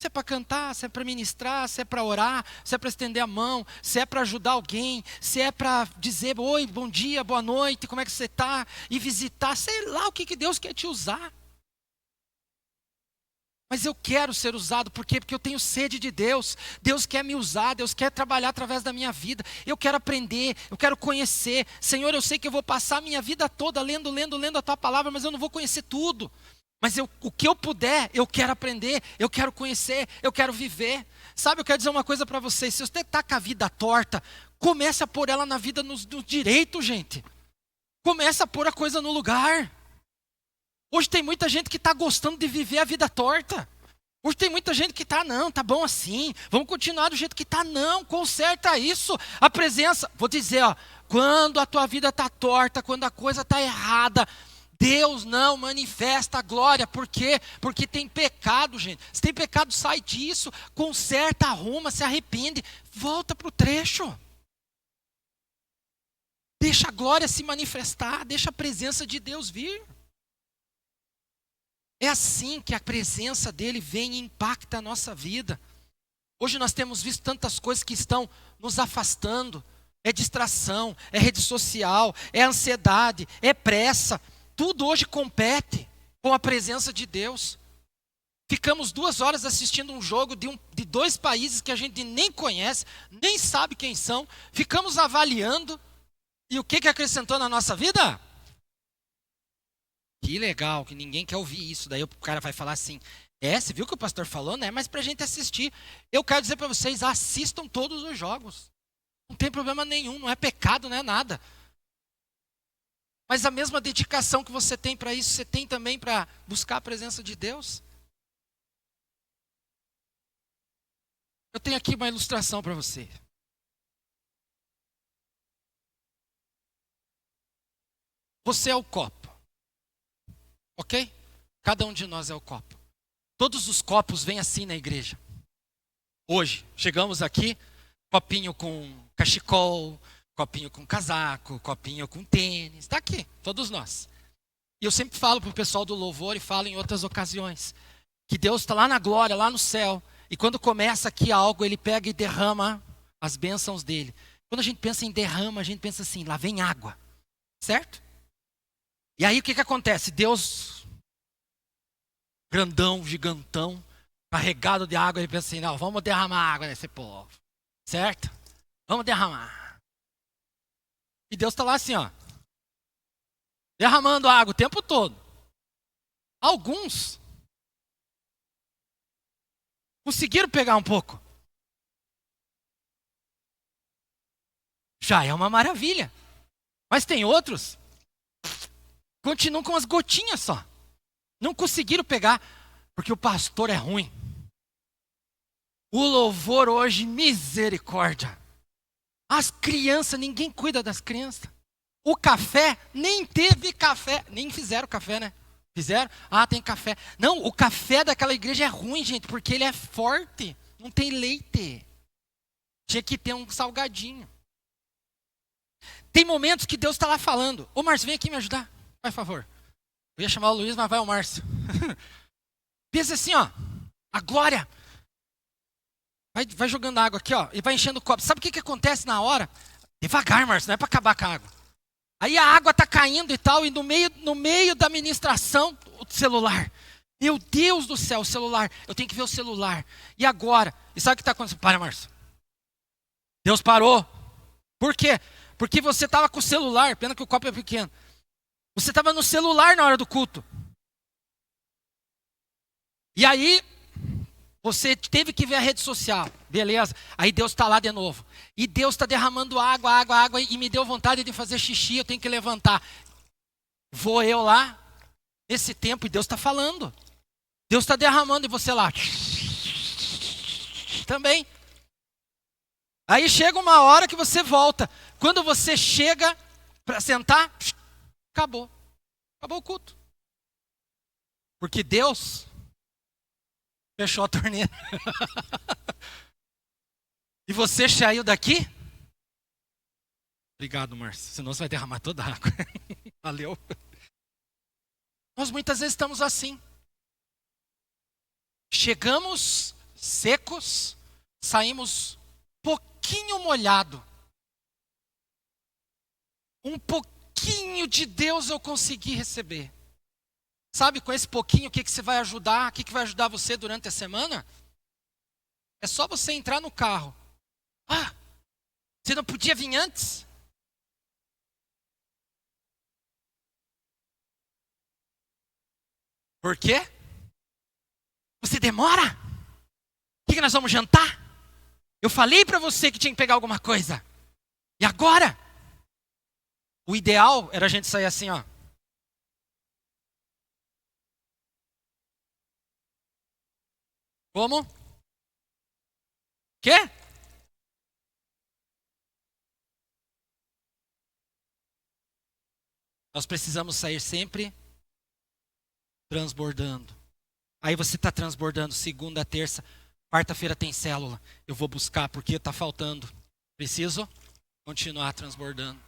S1: Se é para cantar, se é para ministrar, se é para orar, se é para estender a mão, se é para ajudar alguém, se é para dizer oi, bom dia, boa noite, como é que você está? E visitar, sei lá o que Deus quer te usar. Mas eu quero ser usado, por quê? Porque eu tenho sede de Deus. Deus quer me usar, Deus quer trabalhar através da minha vida. Eu quero aprender, eu quero conhecer. Senhor, eu sei que eu vou passar a minha vida toda lendo a Tua palavra, mas eu não vou conhecer tudo. Mas o que eu puder, eu quero aprender, eu quero conhecer, eu quero viver. Sabe, eu quero dizer uma coisa para vocês. Se você está com a vida torta, comece a pôr ela na vida no direito, gente. Comece a pôr a coisa no lugar. Hoje tem muita gente que está gostando de viver a vida torta. Hoje tem muita gente que está, não, tá bom assim. Vamos continuar do jeito que está, não, conserta isso. A presença, vou dizer, ó, quando a tua vida está torta, quando a coisa está errada, Deus não manifesta a glória. Por quê? Porque tem pecado, gente. Se tem pecado, sai disso, conserta, arruma, se arrepende, volta para o trecho. Deixa a glória se manifestar, deixa a presença de Deus vir. É assim que a presença dele vem e impacta a nossa vida. Hoje nós temos visto tantas coisas que estão nos afastando. É distração, é rede social, é ansiedade, é pressa. Tudo hoje compete com a presença de Deus. Ficamos 2 horas assistindo um jogo de 2 países que a gente nem conhece, nem sabe quem são. Ficamos avaliando. E o que acrescentou na nossa vida? Que legal, que ninguém quer ouvir isso. Daí o cara vai falar assim, você viu o que o pastor falou, né? Mas para a gente assistir. Eu quero dizer para vocês, assistam todos os jogos. Não tem problema nenhum, não é pecado, não é nada. Mas a mesma dedicação que você tem para isso, você tem também para buscar a presença de Deus. Eu tenho aqui uma ilustração para você. Você é o copo. Ok? Cada um de nós é o copo. Todos os copos vêm assim na igreja. Hoje, chegamos aqui, copinho com cachecol, copinho com casaco, copinho com tênis. Está aqui, todos nós. E eu sempre falo para o pessoal do louvor e falo em outras ocasiões, que Deus está lá na glória, lá no céu. E quando começa aqui algo, Ele pega e derrama as bênçãos dEle. Quando a gente pensa em derrama, a gente pensa assim, lá vem água. Certo? E aí o que acontece? Deus, grandão, gigantão, carregado de água, Ele pensa assim, não, vamos derramar água nesse povo. Certo? Vamos derramar. E Deus está lá assim, ó, derramando água o tempo todo. Alguns conseguiram pegar um pouco. Já é uma maravilha. Mas tem outros, continuam com as gotinhas só. Não conseguiram pegar, porque o pastor é ruim. O louvor hoje, misericórdia. As crianças, ninguém cuida das crianças. O café, nem teve café. Nem fizeram café, né? Fizeram? Ah, tem café. Não, o café daquela igreja é ruim, gente, porque ele é forte. Não tem leite. Tinha que ter um salgadinho. Tem momentos que Deus está lá falando. Ô Márcio, vem aqui me ajudar, por favor. Eu ia chamar o Luiz, mas vai o Márcio. Pensa assim, ó. A glória. Vai jogando água aqui, ó. E vai enchendo o copo. Sabe o que acontece na hora? Devagar, Márcio, não é para acabar com a água. Aí a água está caindo e tal. E no meio da ministração, o celular. Meu Deus do céu, o celular. Eu tenho que ver o celular. E agora? E sabe o que está acontecendo? Para, Márcio. Deus parou. Por quê? Porque você estava com o celular. Pena que o copo é pequeno. Você estava no celular na hora do culto. E aí, você teve que ver a rede social. Beleza. Aí Deus está lá de novo. E Deus está derramando água. E me deu vontade de fazer xixi. Eu tenho que levantar. Vou eu lá. Nesse tempo. E Deus está falando. Deus está derramando. E você lá. Também. Aí chega uma hora que você volta. Quando você chega para sentar, acabou. Acabou o culto. Porque Deus fechou a torneira. E você saiu daqui? Obrigado, Márcio. Senão você vai derramar toda a água. Valeu. Nós muitas vezes estamos assim. Chegamos secos, saímos pouquinho molhado. Um pouquinho de Deus eu consegui receber. Sabe, com esse pouquinho, o que você vai ajudar? O que vai ajudar você durante a semana? É só você entrar no carro. Ah, você não podia vir antes? Por quê? Você demora? O que nós vamos jantar? Eu falei para você que tinha que pegar alguma coisa. E agora? O ideal era a gente sair assim, ó. Como? Quê? Nós precisamos sair sempre transbordando. Aí você está transbordando segunda, terça, quarta-feira tem célula. Eu vou buscar porque está faltando. Preciso continuar transbordando.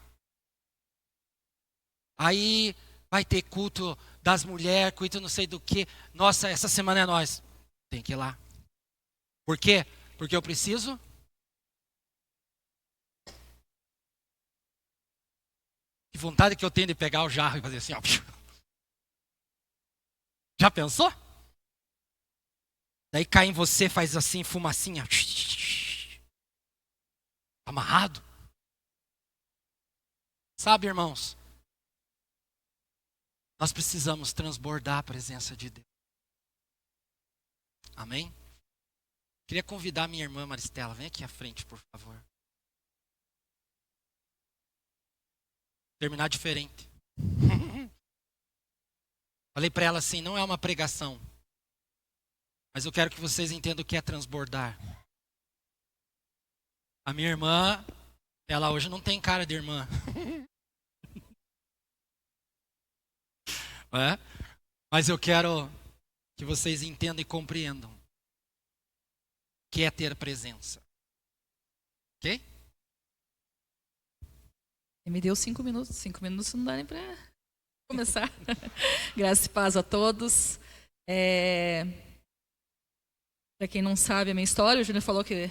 S1: Aí vai ter culto das mulheres, culto não sei do que. Nossa, essa semana é nós. Tem que ir lá. Por quê? Porque eu preciso. Que vontade que eu tenho de pegar o jarro e fazer assim, ó. Já pensou? Daí cai em você, faz assim, fumacinha. Amarrado. Sabe, irmãos? Nós precisamos transbordar a presença de Deus. Amém? Queria convidar minha irmã Maristela. Vem aqui à frente, por favor. Terminar diferente. Falei para ela assim, não é uma pregação. Mas eu quero que vocês entendam o que é transbordar. A minha irmã, ela hoje não tem cara de irmã. É? Mas eu quero que vocês entendam e compreendam o que é ter presença. Ok?
S2: Me deu 5 minutos. 5 minutos não dá nem para começar. Graça e paz a todos. Para quem não sabe a minha história, o Júnior falou que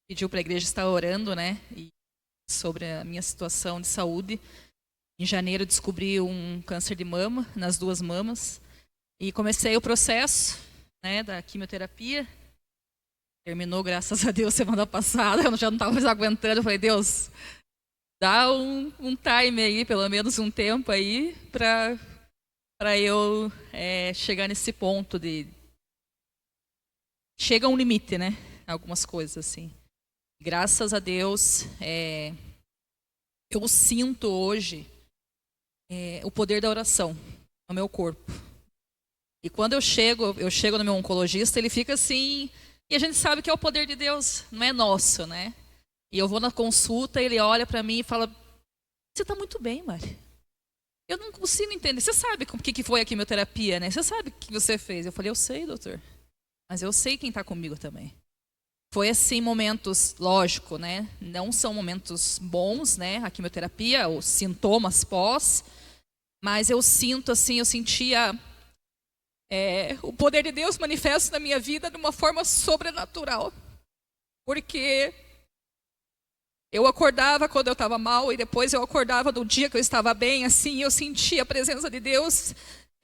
S2: pediu para a igreja estar orando, né? E sobre a minha situação de saúde. Em janeiro eu descobri um câncer de mama, nas 2 mamas. E comecei o processo, né, da quimioterapia. Terminou, graças a Deus, semana passada. Eu já não estava mais aguentando. Eu falei, Deus, dá um time aí, pelo menos um tempo aí, para eu chegar nesse ponto de... Chega a um limite, né? Algumas coisas, assim. Graças a Deus, eu sinto hoje o poder da oração no meu corpo. E quando eu chego no meu oncologista, ele fica assim... E a gente sabe que é o poder de Deus, não é nosso, né? E eu vou na consulta, ele olha para mim e fala: você está muito bem, Mari. Eu não consigo entender. Você sabe o que foi a quimioterapia, né? Você sabe o que você fez. Eu falei: eu sei, doutor. Mas eu sei quem está comigo também. Foi assim, momentos, lógico, né? Não são momentos bons, né? A quimioterapia, os sintomas pós. Mas eu sinto assim, eu sentia o poder de Deus manifesto na minha vida de uma forma sobrenatural. Porque eu acordava quando eu estava mal e depois eu acordava do dia que eu estava bem, assim, eu sentia a presença de Deus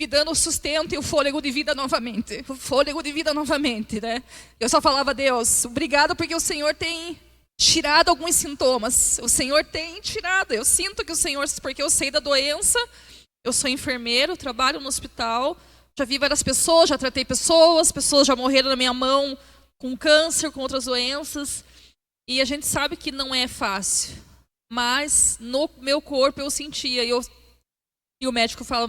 S2: me dando o sustento e o fôlego de vida novamente. O fôlego de vida novamente, né? Eu só falava: Deus, obrigado porque o Senhor tem tirado alguns sintomas. O Senhor tem tirado. Eu sinto que o Senhor, porque eu sei da doença, eu sou enfermeiro, trabalho no hospital, já vi várias pessoas, já tratei pessoas já morreram na minha mão com câncer, com outras doenças. E a gente sabe que não é fácil, mas no meu corpo eu sentia. E o médico fala: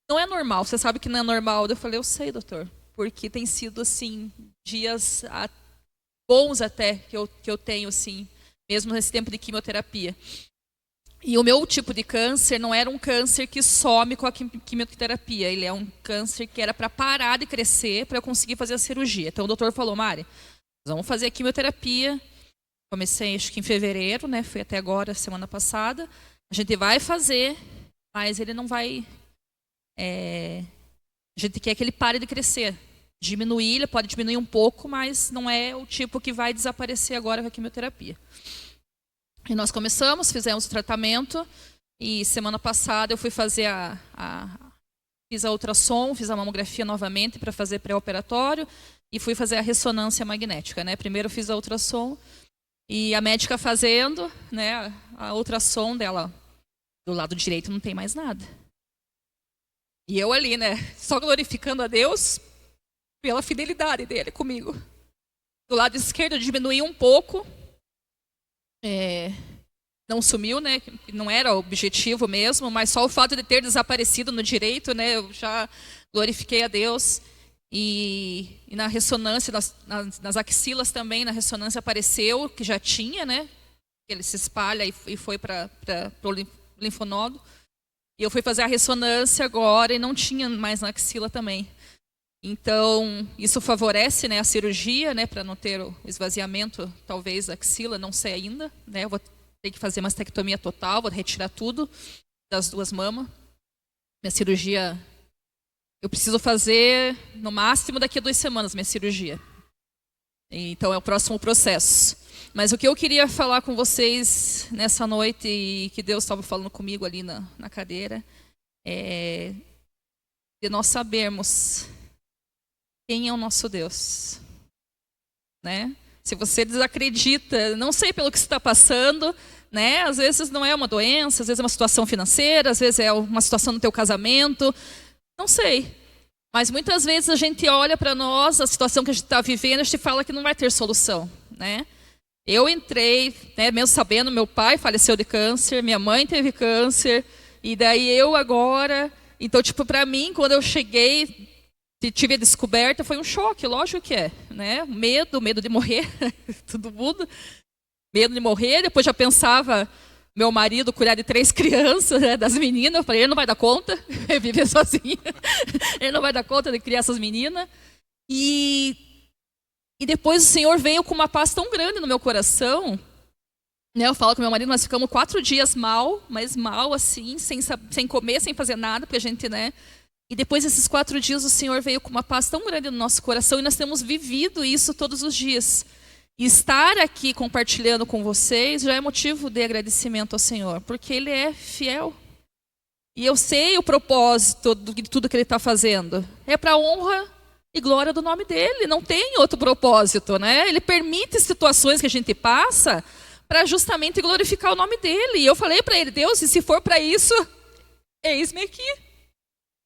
S2: não é normal, você sabe que não é normal. Eu falei: eu sei, doutor, porque tem sido assim, dias bons até que eu tenho, assim, mesmo nesse tempo de quimioterapia. E o meu tipo de câncer não era um câncer que some com a quimioterapia, ele é um câncer que era para parar de crescer, para eu conseguir fazer a cirurgia. Então o doutor falou: Mari, nós vamos fazer a quimioterapia. Comecei acho que em fevereiro, né? Foi até agora, semana passada. A gente vai fazer, mas ele não vai... A gente quer que ele pare de crescer. Diminuir, ele pode diminuir um pouco, mas não é o tipo que vai desaparecer agora com a quimioterapia. E nós começamos, fizemos o tratamento. E semana passada eu fui fazer fiz a ultrassom, fiz a mamografia novamente para fazer pré-operatório. E fui fazer a ressonância magnética, né? Primeiro eu fiz a ultrassom. E a médica fazendo, né, a ultrassom dela, do lado direito não tem mais nada. E eu ali, né, só glorificando a Deus pela fidelidade dele comigo. Do lado esquerdo diminuiu um pouco, não sumiu, né, não era o objetivo mesmo, mas só o fato de ter desaparecido no direito, né, eu já glorifiquei a Deus. E na ressonância, nas axilas também, na ressonância apareceu que já tinha, né? Ele se espalha e foi para o linfonodo. E eu fui fazer a ressonância agora e não tinha mais na axila também. Então, isso favorece, né, a cirurgia, né, para não ter o esvaziamento, talvez, da axila, não sei ainda. Né? Eu vou ter que fazer mastectomia total, vou retirar tudo das duas mamas. Minha cirurgia... Eu preciso fazer, no máximo, daqui a 2 semanas, minha cirurgia. Então, é o próximo processo. Mas o que eu queria falar com vocês nessa noite, e que Deus estava falando comigo ali na cadeira, é de nós sabermos quem é o nosso Deus. Né? Se você desacredita, não sei pelo que você está passando, né? Às vezes não é uma doença, às vezes é uma situação financeira, às vezes é uma situação no teu casamento... Não sei, mas muitas vezes a gente olha para nós, a situação que a gente está vivendo, a gente fala que não vai ter solução, né? Eu entrei, né, mesmo sabendo, meu pai faleceu de câncer, minha mãe teve câncer, e daí eu agora... Então, tipo, para mim, quando eu cheguei, tive a descoberta, foi um choque, lógico que é, né? Medo de morrer, todo mundo, medo de morrer, depois já pensava... Meu marido cuidar de 3 crianças, né, das meninas, eu falei: ele não vai dar conta, viver sozinho, ele não vai dar conta de criar essas meninas. E depois o Senhor veio com uma paz tão grande no meu coração, né, eu falo com meu marido, nós ficamos 4 dias mal, mas mal assim, sem comer, sem fazer nada, porque a gente, né... E depois desses 4 dias o Senhor veio com uma paz tão grande no nosso coração e nós temos vivido isso todos os dias. E estar aqui compartilhando com vocês já é motivo de agradecimento ao Senhor, porque Ele é fiel. E eu sei o propósito de tudo que Ele está fazendo. É para a honra e glória do nome dEle, não tem outro propósito, né? Ele permite situações que a gente passa para justamente glorificar o nome dele. E eu falei para ele, Deus, e se for para isso, eis-me aqui.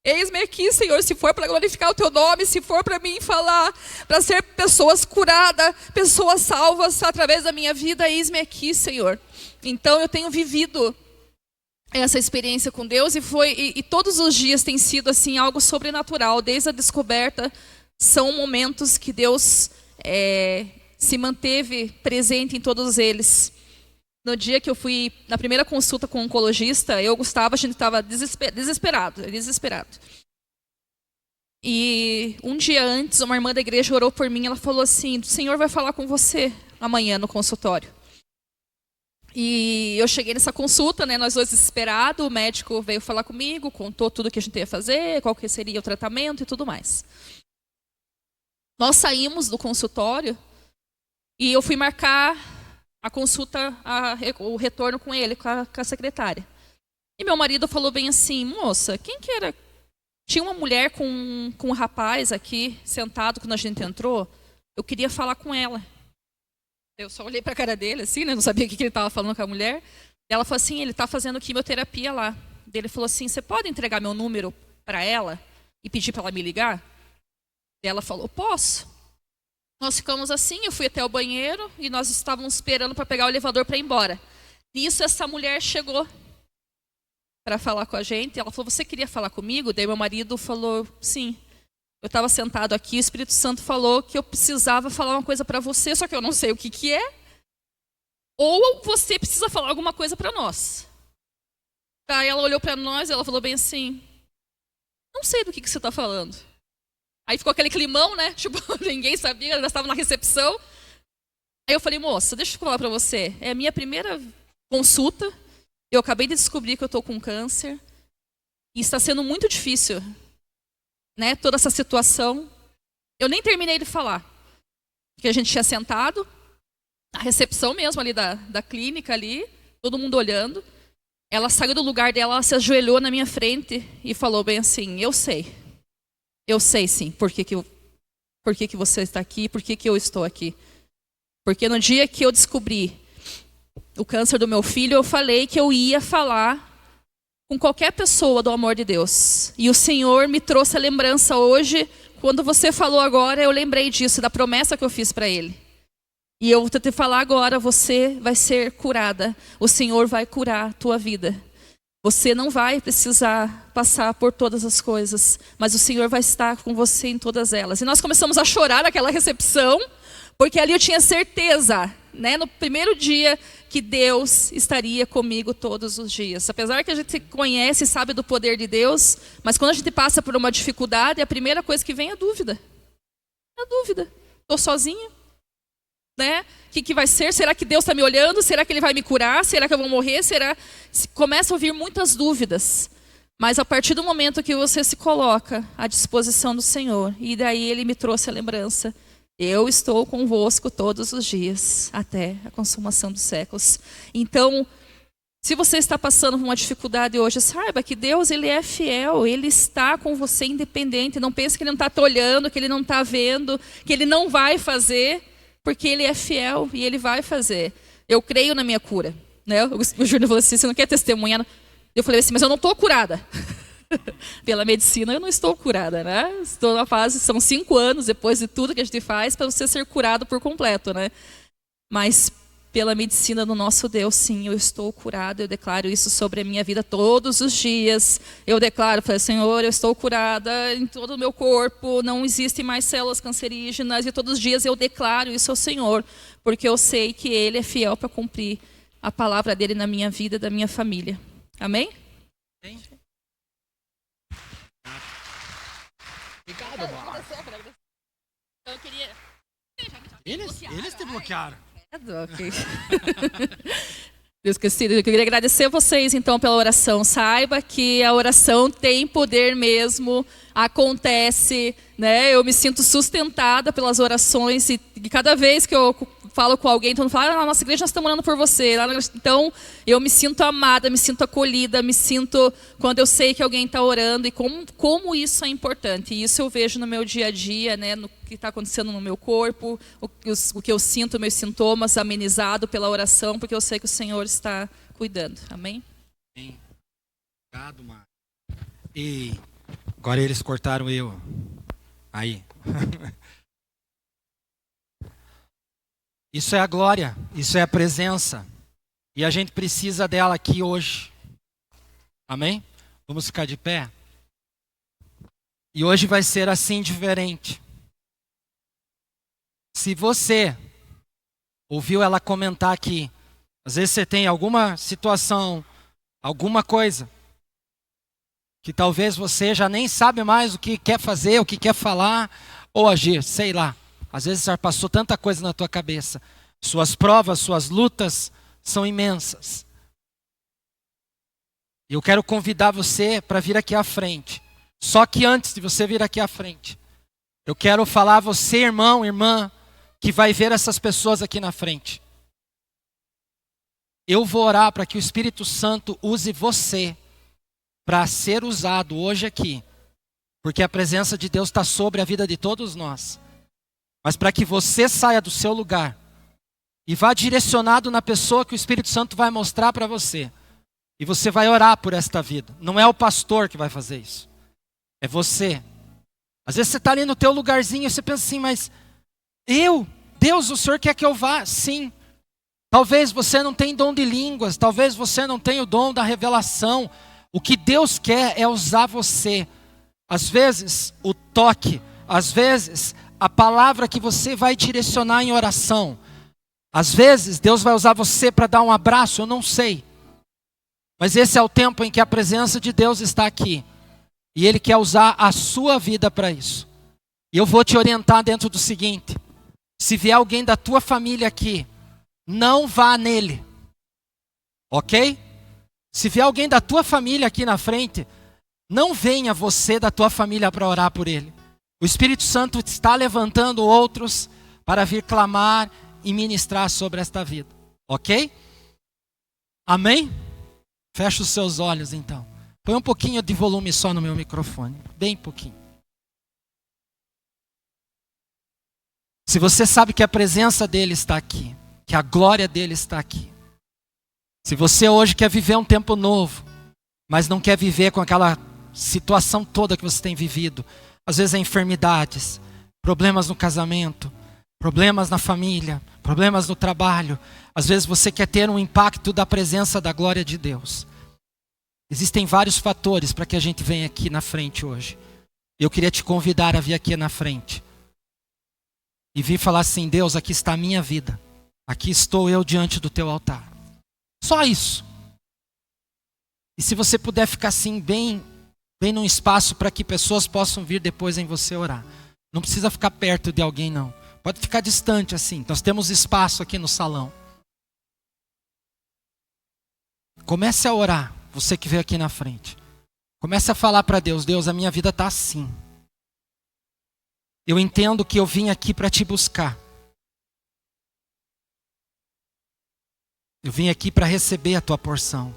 S2: Eis-me aqui, Senhor, se for para glorificar o teu nome, se for para mim falar, para ser pessoas curadas, pessoas salvas através da minha vida, eis-me aqui, Senhor. Então eu tenho vivido essa experiência com Deus e todos os dias tem sido assim algo sobrenatural. Desde a descoberta, são momentos que Deus se manteve presente em todos eles. No dia que eu fui na primeira consulta com o oncologista, eu e o Gustavo, a gente estava desesperado. E um dia antes, uma irmã da igreja orou por mim, ela falou assim, o Senhor vai falar com você amanhã no consultório. E eu cheguei nessa consulta, né, nós dois desesperados, o médico veio falar comigo, contou tudo que a gente ia fazer, qual que seria o tratamento e tudo mais. Nós saímos do consultório e eu fui marcar a consulta, o retorno com ele, com a secretária. E meu marido falou bem assim, moça, quem que era? Tinha uma mulher com um rapaz aqui, sentado, quando a gente entrou, eu queria falar com ela. Eu só olhei para a cara dele, assim, né? Não sabia o que ele estava falando com a mulher. Ela falou assim, ele está fazendo quimioterapia lá. Ele falou assim, você pode entregar meu número para ela e pedir para ela me ligar? E ela falou, posso. Nós ficamos assim, eu fui até o banheiro e nós estávamos esperando para pegar o elevador para ir embora. Nisso, essa mulher chegou para falar com a gente. Ela falou, você queria falar comigo? Daí meu marido falou, sim. Eu estava sentado aqui, o Espírito Santo falou que eu precisava falar uma coisa para você, só que eu não sei o que é. Ou você precisa falar alguma coisa para nós. Aí ela olhou para nós e ela falou bem assim, não sei do que você está falando. Aí ficou aquele climão, né? Tipo, ninguém sabia, nós estávamos na recepção. Aí eu falei, moça, deixa eu falar para você. É a minha primeira consulta. Eu acabei de descobrir que eu estou com câncer. E está sendo muito difícil, né? Toda essa situação. Eu nem terminei de falar. Porque a gente tinha sentado. A recepção mesmo ali da clínica ali. Todo mundo olhando. Ela saiu do lugar dela, ela se ajoelhou na minha frente e falou bem assim, eu sei sim, por que você está aqui, por que eu estou aqui. Porque no dia que eu descobri o câncer do meu filho, eu falei que eu ia falar com qualquer pessoa do amor de Deus. E o Senhor me trouxe a lembrança hoje, quando você falou agora, eu lembrei disso, da promessa que eu fiz para ele. E eu vou te falar agora, você vai ser curada. O Senhor vai curar a tua vida. Você não vai precisar passar por todas as coisas, mas o Senhor vai estar com você em todas elas. E nós começamos a chorar naquela recepção, porque ali eu tinha certeza, né, no primeiro dia, que Deus estaria comigo todos os dias. Apesar que a gente conhece e sabe do poder de Deus, mas quando a gente passa por uma dificuldade, a primeira coisa que vem é a dúvida. É a dúvida. Estou sozinho? Né? O que vai ser? Será que Deus está me olhando? Será que Ele vai me curar? Será que eu vou morrer? Começa a ouvir muitas dúvidas. Mas a partir do momento que você se coloca à disposição do Senhor, e daí Ele me trouxe a lembrança, eu estou convosco todos os dias, até a consumação dos séculos. Então, se você está passando por uma dificuldade hoje, saiba que Deus, Ele é fiel, Ele está com você independente. Não pense que Ele não está te olhando, que Ele não está vendo, que Ele não vai fazer, porque Ele é fiel e Ele vai fazer. Eu creio na minha cura. Né? O Júnior falou assim, você não quer testemunhar? Eu falei assim, mas eu não estou curada. Pela medicina eu não estou curada, né? Estou na fase, são 5 anos depois de tudo que a gente faz para você ser curado por completo, né? Mas pela medicina do nosso Deus, sim, eu estou curada. Eu declaro isso sobre a minha vida todos os dias. Eu declaro, falei, Senhor, eu estou curada em todo o meu corpo, não existem mais células cancerígenas, e todos os dias eu declaro isso ao Senhor, porque eu sei que Ele é fiel para cumprir a palavra dEle na minha vida e da minha família. Amém?
S1: Amém. Obrigado, Marcos.
S2: Eu queria...
S1: Eles te bloquearam.
S2: Okay. Deus querido, eu queria agradecer a vocês então pela oração. Saiba que a oração tem poder mesmo, acontece, né? Eu me sinto sustentada pelas orações e cada vez que eu falo com alguém, então fala, na nossa igreja nós estamos orando por você. Então eu me sinto amada, me sinto acolhida, me sinto quando eu sei que alguém está orando e como isso é importante. E isso eu vejo no meu dia a dia, né, no que está acontecendo no meu corpo, o que eu sinto, meus sintomas amenizado pela oração, porque eu sei que o Senhor está cuidando. Amém?
S1: Amém. Obrigado, Mar. E agora eles cortaram eu. Aí. Isso é a glória, isso é a presença. E a gente precisa dela aqui hoje. Amém? Vamos ficar de pé? E hoje vai ser assim diferente. Se você ouviu ela comentar aqui, às vezes você tem alguma situação, alguma coisa, que talvez você já nem sabe mais o que quer fazer, o que quer falar ou agir, sei lá. Às vezes já passou tanta coisa na tua cabeça. Suas provas, suas lutas são imensas. E eu quero convidar você para vir aqui à frente. Só que antes de você vir aqui à frente, eu quero falar a você, irmão, irmã, que vai ver essas pessoas aqui na frente. Eu vou orar para que o Espírito Santo use você para ser usado hoje aqui. Porque a presença de Deus está sobre a vida de todos nós. Mas para que você saia do seu lugar e vá direcionado na pessoa que o Espírito Santo vai mostrar para você. E você vai orar por esta vida. Não é o pastor que vai fazer isso. É você. Às vezes você está ali no teu lugarzinho e você pensa assim, mas Deus, o Senhor quer que eu vá? Sim. Talvez você não tenha dom de línguas, talvez você não tenha o dom da revelação. O que Deus quer é usar você. Às vezes, o toque, às vezes, a palavra que você vai direcionar em oração. Às vezes, Deus vai usar você para dar um abraço, eu não sei. Mas esse é o tempo em que a presença de Deus está aqui. E Ele quer usar a sua vida para isso. E eu vou te orientar dentro do seguinte. Se vier alguém da tua família aqui, não vá nele. Ok? Se vier alguém da tua família aqui na frente, não venha você da tua família para orar por ele. O Espírito Santo está levantando outros para vir clamar e ministrar sobre esta vida. Ok? Amém? Fecha os seus olhos então. Põe um pouquinho de volume só no meu microfone. Bem pouquinho. Se você sabe que a presença dele está aqui, que a glória dele está aqui. Se você hoje quer viver um tempo novo, mas não quer viver com aquela situação toda que você tem vivido, às vezes é enfermidades, problemas no casamento, problemas na família, problemas no trabalho, às vezes você quer ter um impacto da presença da glória de Deus. Existem vários fatores para que a gente venha aqui na frente hoje. Eu queria te convidar a vir aqui na frente e vir falar assim: Deus, aqui está a minha vida, aqui estou eu diante do teu altar. Só isso. E se você puder ficar assim bem num espaço para que pessoas possam vir depois em você orar. Não precisa ficar perto de alguém não. Pode ficar distante assim. Nós temos espaço aqui no salão. Comece a orar, você que veio aqui na frente. Comece a falar para Deus: Deus, a minha vida está assim. Eu entendo que eu vim aqui para te buscar. Eu vim aqui para receber a tua porção.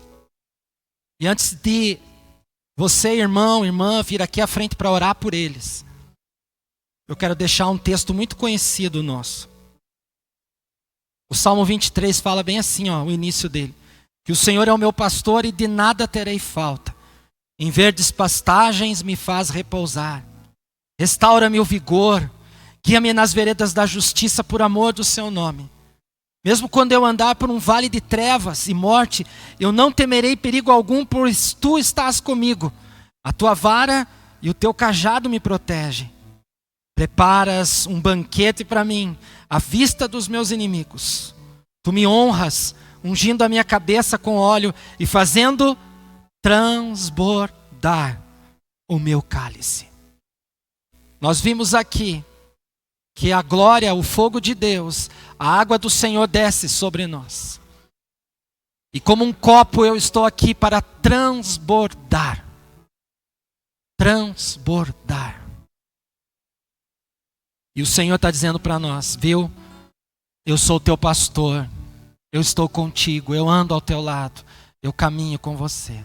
S1: E antes de você, irmão, irmã, vir aqui à frente para orar por eles, eu quero deixar um texto muito conhecido nosso. O Salmo 23 fala bem assim, o início dele. Que o Senhor é o meu pastor e de nada terei falta. Em verdes pastagens me faz repousar. Restaura-me o vigor. Guia-me nas veredas da justiça por amor do seu nome. Mesmo quando eu andar por um vale de trevas e morte, eu não temerei perigo algum, pois tu estás comigo. A tua vara e o teu cajado me protegem. Preparas um banquete para mim, à vista dos meus inimigos. Tu me honras, ungindo a minha cabeça com óleo e fazendo transbordar o meu cálice. Nós vimos aqui que a glória, o fogo de Deus, a água do Senhor desce sobre nós. E como um copo eu estou aqui para transbordar. Transbordar. E o Senhor está dizendo para nós, viu? Eu sou teu pastor. Eu estou contigo. Eu ando ao teu lado. Eu caminho com você.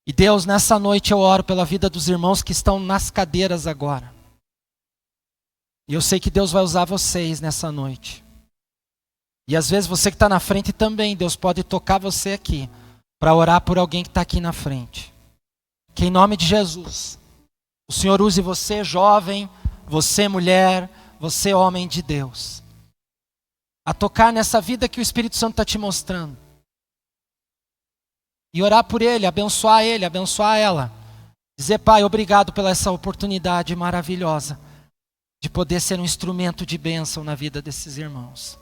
S1: E Deus, nessa noite eu oro pela vida dos irmãos que estão nas cadeiras agora. E eu sei que Deus vai usar vocês nessa noite. E às vezes você que está na frente também, Deus pode tocar você aqui, para orar por alguém que está aqui na frente. Que em nome de Jesus, o Senhor use você jovem, você mulher, você homem de Deus, a tocar nessa vida que o Espírito Santo está te mostrando. E orar por ele, abençoar ela. Dizer, Pai, obrigado pela essa oportunidade maravilhosa de poder ser um instrumento de bênção na vida desses irmãos.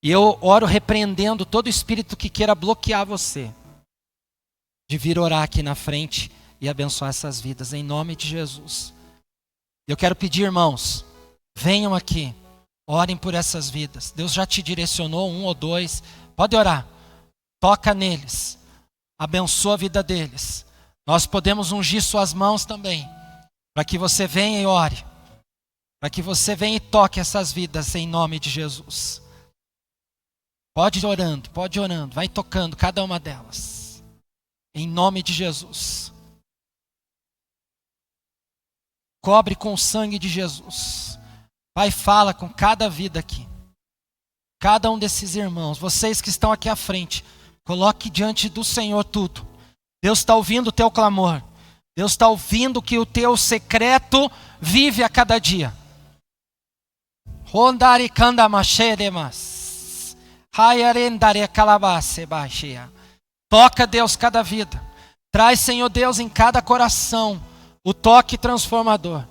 S1: E eu oro repreendendo todo espírito que queira bloquear você de vir orar aqui na frente e abençoar essas vidas, em nome de Jesus. Eu quero pedir, irmãos, venham aqui, orem por essas vidas. Deus já te direcionou, 1 ou 2, pode orar, toca neles, abençoa a vida deles. Nós podemos ungir suas mãos também, para que você venha e ore, para que você venha e toque essas vidas em nome de Jesus. Pode ir orando, vai tocando cada uma delas, em nome de Jesus. Cobre com o sangue de Jesus. Pai, fala com cada vida aqui, cada um desses irmãos, vocês que estão aqui à frente, coloque diante do Senhor tudo. Deus está ouvindo o teu clamor. Deus está ouvindo que o teu secreto vive a cada dia. Toca, Deus, cada vida. Traz, Senhor Deus, em cada coração o toque transformador.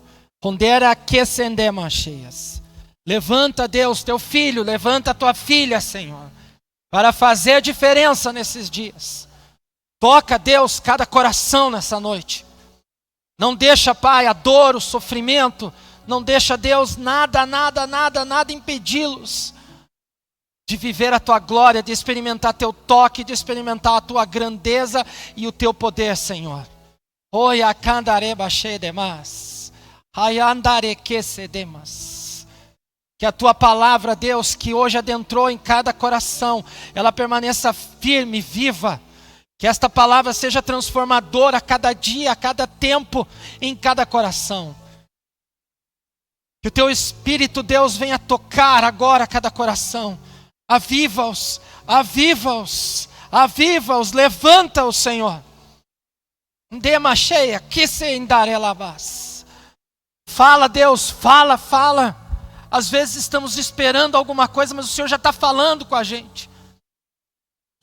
S1: Levanta, Deus, teu filho, levanta tua filha, Senhor, para fazer a diferença nesses dias. Toca, Deus, cada coração nessa noite. Não deixa, Pai, a dor, o sofrimento, não deixa, Deus, nada impedi-los de viver a tua glória, de experimentar teu toque, de experimentar a tua grandeza e o teu poder, Senhor. Que a tua palavra, Deus, que hoje adentrou em cada coração, ela permaneça firme, viva. Que esta palavra seja transformadora a cada dia, a cada tempo, em cada coração. Que o teu Espírito, Deus, venha tocar agora cada coração. Aviva-os, levanta-os, Senhor. Dema cheia, que se endarelabas. Fala, Deus, fala. Às vezes estamos esperando alguma coisa, mas o Senhor já está falando com a gente.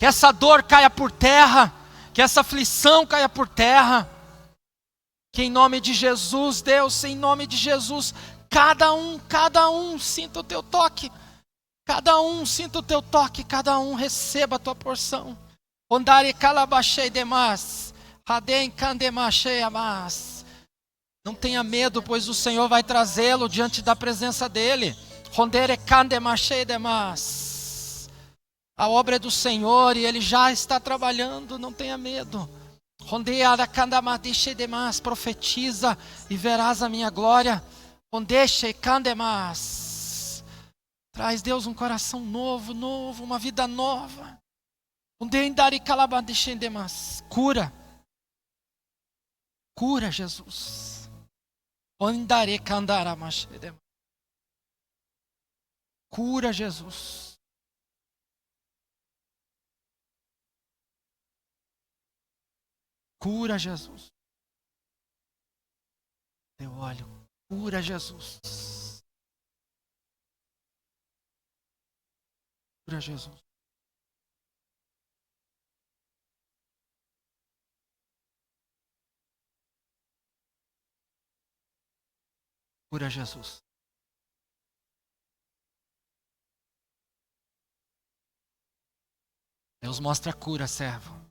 S1: Que essa dor caia por terra, que essa aflição caia por terra. Que em nome de Jesus, Deus, em nome de Jesus, cada um sinta o teu toque. Cada um sinta o teu toque, cada um receba a tua porção. Ondare calabachei demais, radem candemachei amas. Não tenha medo, pois o Senhor vai trazê-lo diante da presença dele. Rondere candemachei demais. A obra é do Senhor e Ele já está trabalhando, não tenha medo. Rondeara candamadiche demais, profetiza e verás a minha glória. Rondeche candemas. Traz, Deus, um coração novo, uma vida nova. Ondeindari calabadiche demais. Cura, Jesus. Ondare candaramache demais. Cura, Jesus. Cura, Jesus. Teu óleo. Cura, Jesus. Cura, Jesus. Cura, Jesus. Deus mostra a cura, servo.